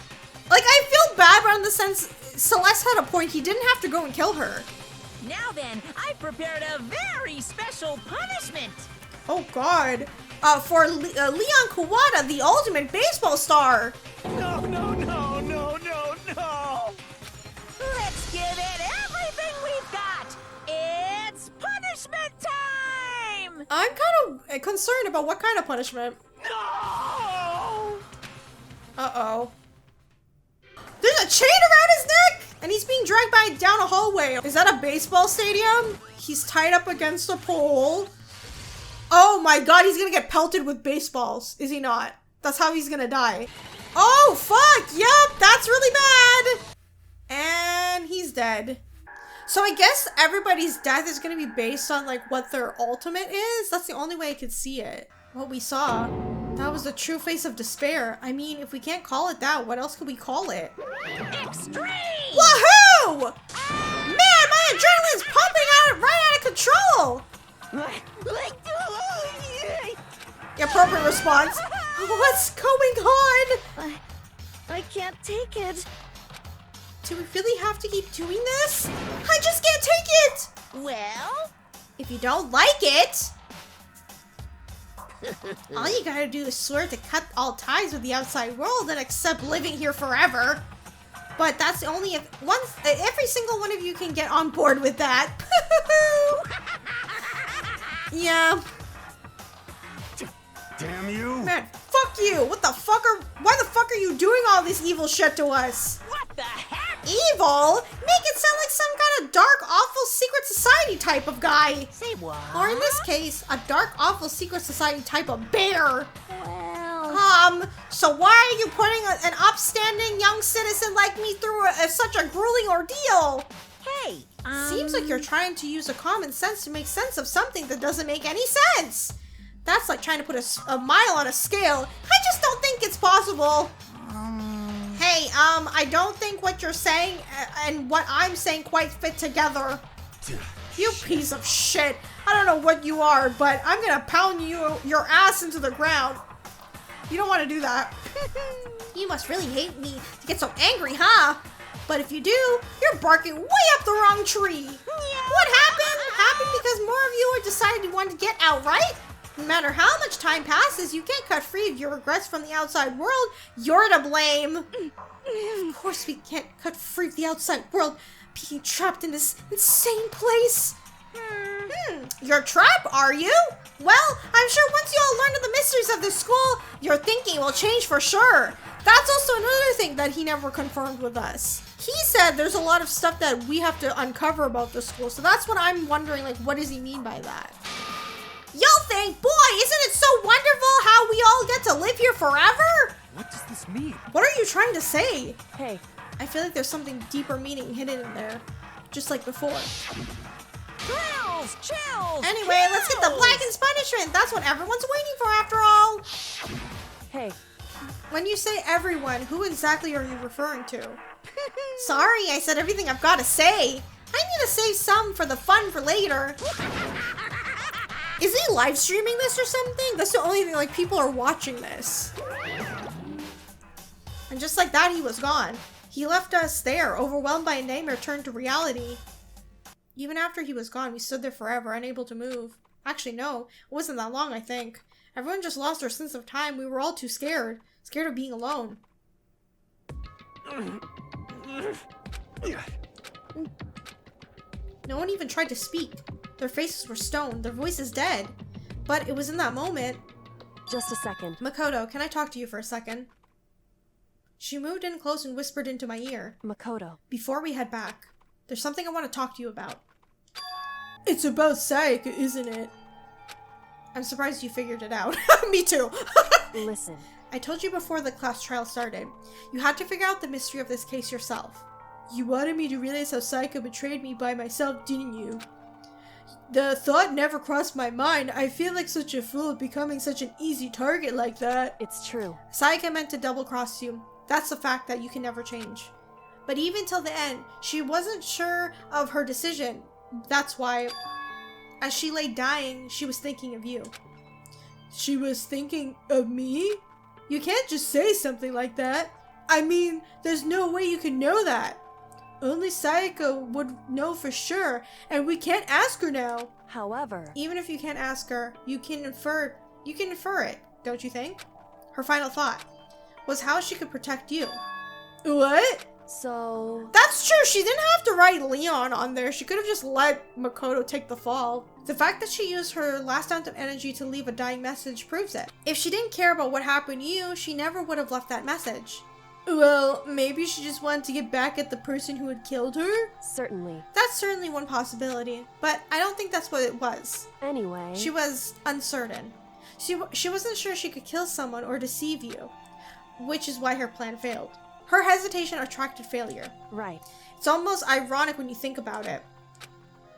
Like, I feel bad, but in the sense, Celeste had a point. He didn't have to go and kill her. Now then, I prepared a very special punishment. Oh God. For Leon Kawata, the ultimate baseball star. No. Let's give it everything we've got. It's punishment time. I'm kind of concerned about what kind of punishment. No! Uh-oh. There's a chain around his neck! And he's being dragged down a hallway. Is that a baseball stadium? He's tied up against a pole. Oh my God, he's gonna get pelted with baseballs. Is he not? That's how he's gonna die. Oh, fuck! Yup, that's really bad! And he's dead. So I guess everybody's death is gonna be based on like what their ultimate is? That's the only way I could see it. What we saw. That was the true face of despair. I mean, if we can't call it that, what else could we call it? Extreme! Woohoo! Man, my adrenaline's pumping out right out of control! Appropriate response. What's going on? I can't take it. Do we really have to keep doing this? I just can't take it! Well? If you don't like it, all you gotta do is swear to cut all ties with the outside world and accept living here forever. But that's only if every single one of you can get on board with that. Yeah. Damn you! Man, fuck you! Why the fuck are you doing all this evil shit to us? What the heck? Evil? Make it sound like some kind of dark, awful secret society type of guy. Say what? Or in this case, a dark, awful secret society type of bear. Well... So why are you putting an upstanding young citizen like me through such a grueling ordeal? Hey, Seems like you're trying to use a common sense to make sense of something that doesn't make any sense. That's like trying to put a mile on a scale. I just don't think it's possible. Hey, I don't think what you're saying and what I'm saying quite fit together. You piece of shit. I don't know what you are, but I'm gonna pound your ass into the ground. You don't want to do that. You must really hate me to get so angry, huh? But if you do, you're barking way up the wrong tree. What happened? Happened because more of you are decided you want to get out, right? No matter how much time passes, you can't cut free of your regrets from the outside world. You're to blame. Of course we can't cut free of the outside world, being trapped in this insane place. You're trapped, are you? Well, I'm sure once you all learn of the mysteries of this school, your thinking will change for sure. That's also another thing that he never confirmed with us. He said there's a lot of stuff that we have to uncover about the school, so that's what I'm wondering, like, what does he mean by that? Y'all think, boy, isn't it so wonderful how we all get to live here forever? What does this mean? What are you trying to say? Hey. I feel like there's something deeper meaning hidden in there, just like before. Chills! Chills! Anyway, let's get the Blackened's punishment. That's what everyone's waiting for after all. Hey. When you say everyone, who exactly are you referring to? Sorry, I said everything I've got to say. I need to save some for the fun for later. Is he live streaming this or something? That's the only thing, like, people are watching this. And just like that, he was gone. He left us there, overwhelmed by a nightmare turned to reality. Even after he was gone, we stood there forever, unable to move. Actually, no, it wasn't that long, I think. Everyone just lost their sense of time. We were all too scared. Scared of being alone. No one even tried to speak. Their faces were stone, their voices dead. But it was in that moment. Just a second. Makoto, can I talk to you for a second? She moved in close and whispered into my ear. Makoto. Before we head back, there's something I want to talk to you about. It's about Sayaka, isn't it? I'm surprised you figured it out. Me too. Listen. I told you before the class trial started. You had to figure out the mystery of this case yourself. You wanted me to realize how Sayaka betrayed me by myself, didn't you? The thought never crossed my mind. I feel like such a fool becoming such an easy target like that. It's true. Sayaka meant to double-cross you. That's a fact that you can never change. But even till the end, she wasn't sure of her decision. That's why, as she lay dying, she was thinking of you. She was thinking of me? You can't just say something like that. I mean, there's no way you can know that. Only Sayaka would know for sure, and we can't ask her now. However, even if you can't ask her, you can infer it, don't you think? Her final thought was how she could protect you. What? So... That's true, she didn't have to write Leon on there. She could have just let Makoto take the fall. The fact that she used her last ounce of energy to leave a dying message proves it. If she didn't care about what happened to you, she never would have left that message. Well, maybe she just wanted to get back at the person who had killed her? Certainly. That's certainly one possibility, but I don't think that's what it was. Anyway... She was uncertain. She wasn't sure she could kill someone or deceive you, which is why her plan failed. Her hesitation attracted failure. Right. It's almost ironic when you think about it.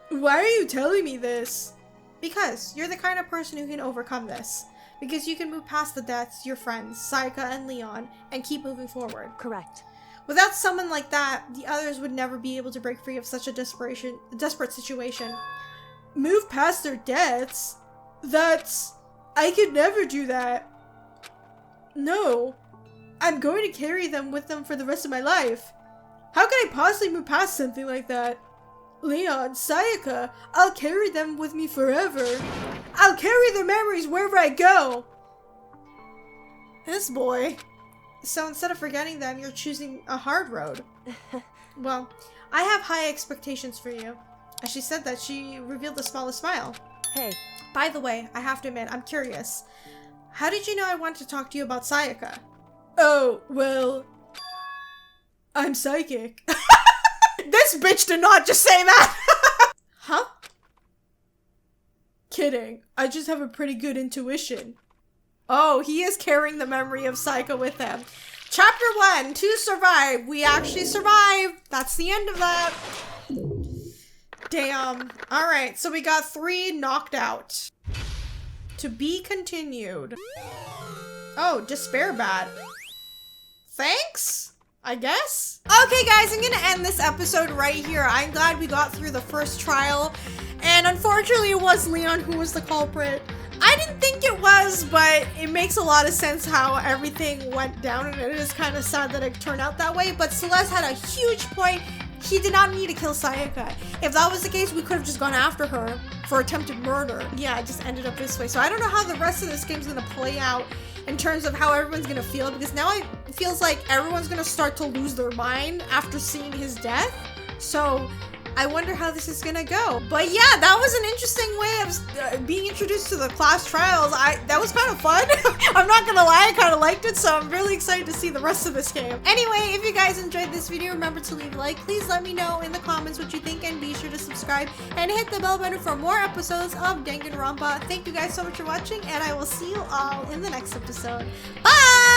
Why are you telling me this? Because you're the kind of person who can overcome this. Because you can move past the deaths of your friends, Sayaka and Leon, and keep moving forward. Correct. Without someone like that, the others would never be able to break free of such a desperate situation. Move past their deaths? I could never do that. No. I'm going to carry them with them for the rest of my life. How can I possibly move past something like that? Leon, Sayaka, I'll carry them with me forever. I'll carry their memories wherever I go. This boy. So instead of forgetting them, you're choosing a hard road. Well, I have high expectations for you. As she said that, she revealed the smallest smile. Hey. By the way, I have to admit, I'm curious. How did you know I wanted to talk to you about Sayaka? Oh, well, I'm psychic. This bitch did not just say that! Huh? Kidding. I just have a pretty good intuition. Oh, he is carrying the memory of Sayaka with him. Chapter 1, to survive. We actually survived. That's the end of that. Damn. Alright, so we got 3 knocked out. To be continued. Oh, despair bat. Thanks? I guess? Okay guys, I'm gonna end this episode right here. I'm glad we got through the first trial. And unfortunately it was Leon who was the culprit. I didn't think it was, but it makes a lot of sense how everything went down, and it is kind of sad that it turned out that way. But Celeste had a huge point. He did not need to kill Sayaka. If that was the case, we could have just gone after her for attempted murder. Yeah, it just ended up this way. So I don't know how the rest of this game is going to play out in terms of how everyone's going to feel, because now it feels like everyone's going to start to lose their mind after seeing his death. So I wonder how this is gonna go. But yeah, that was an interesting way of being introduced to the class trials. That was kind of fun. I'm not gonna lie, I kind of liked it, so I'm really excited to see the rest of this game. Anyway, if you guys enjoyed this video, remember to leave a like. Please let me know in the comments what you think, and be sure to subscribe and hit the bell button for more episodes of Danganronpa. Thank you guys so much for watching, and I will see you all in the next episode. Bye!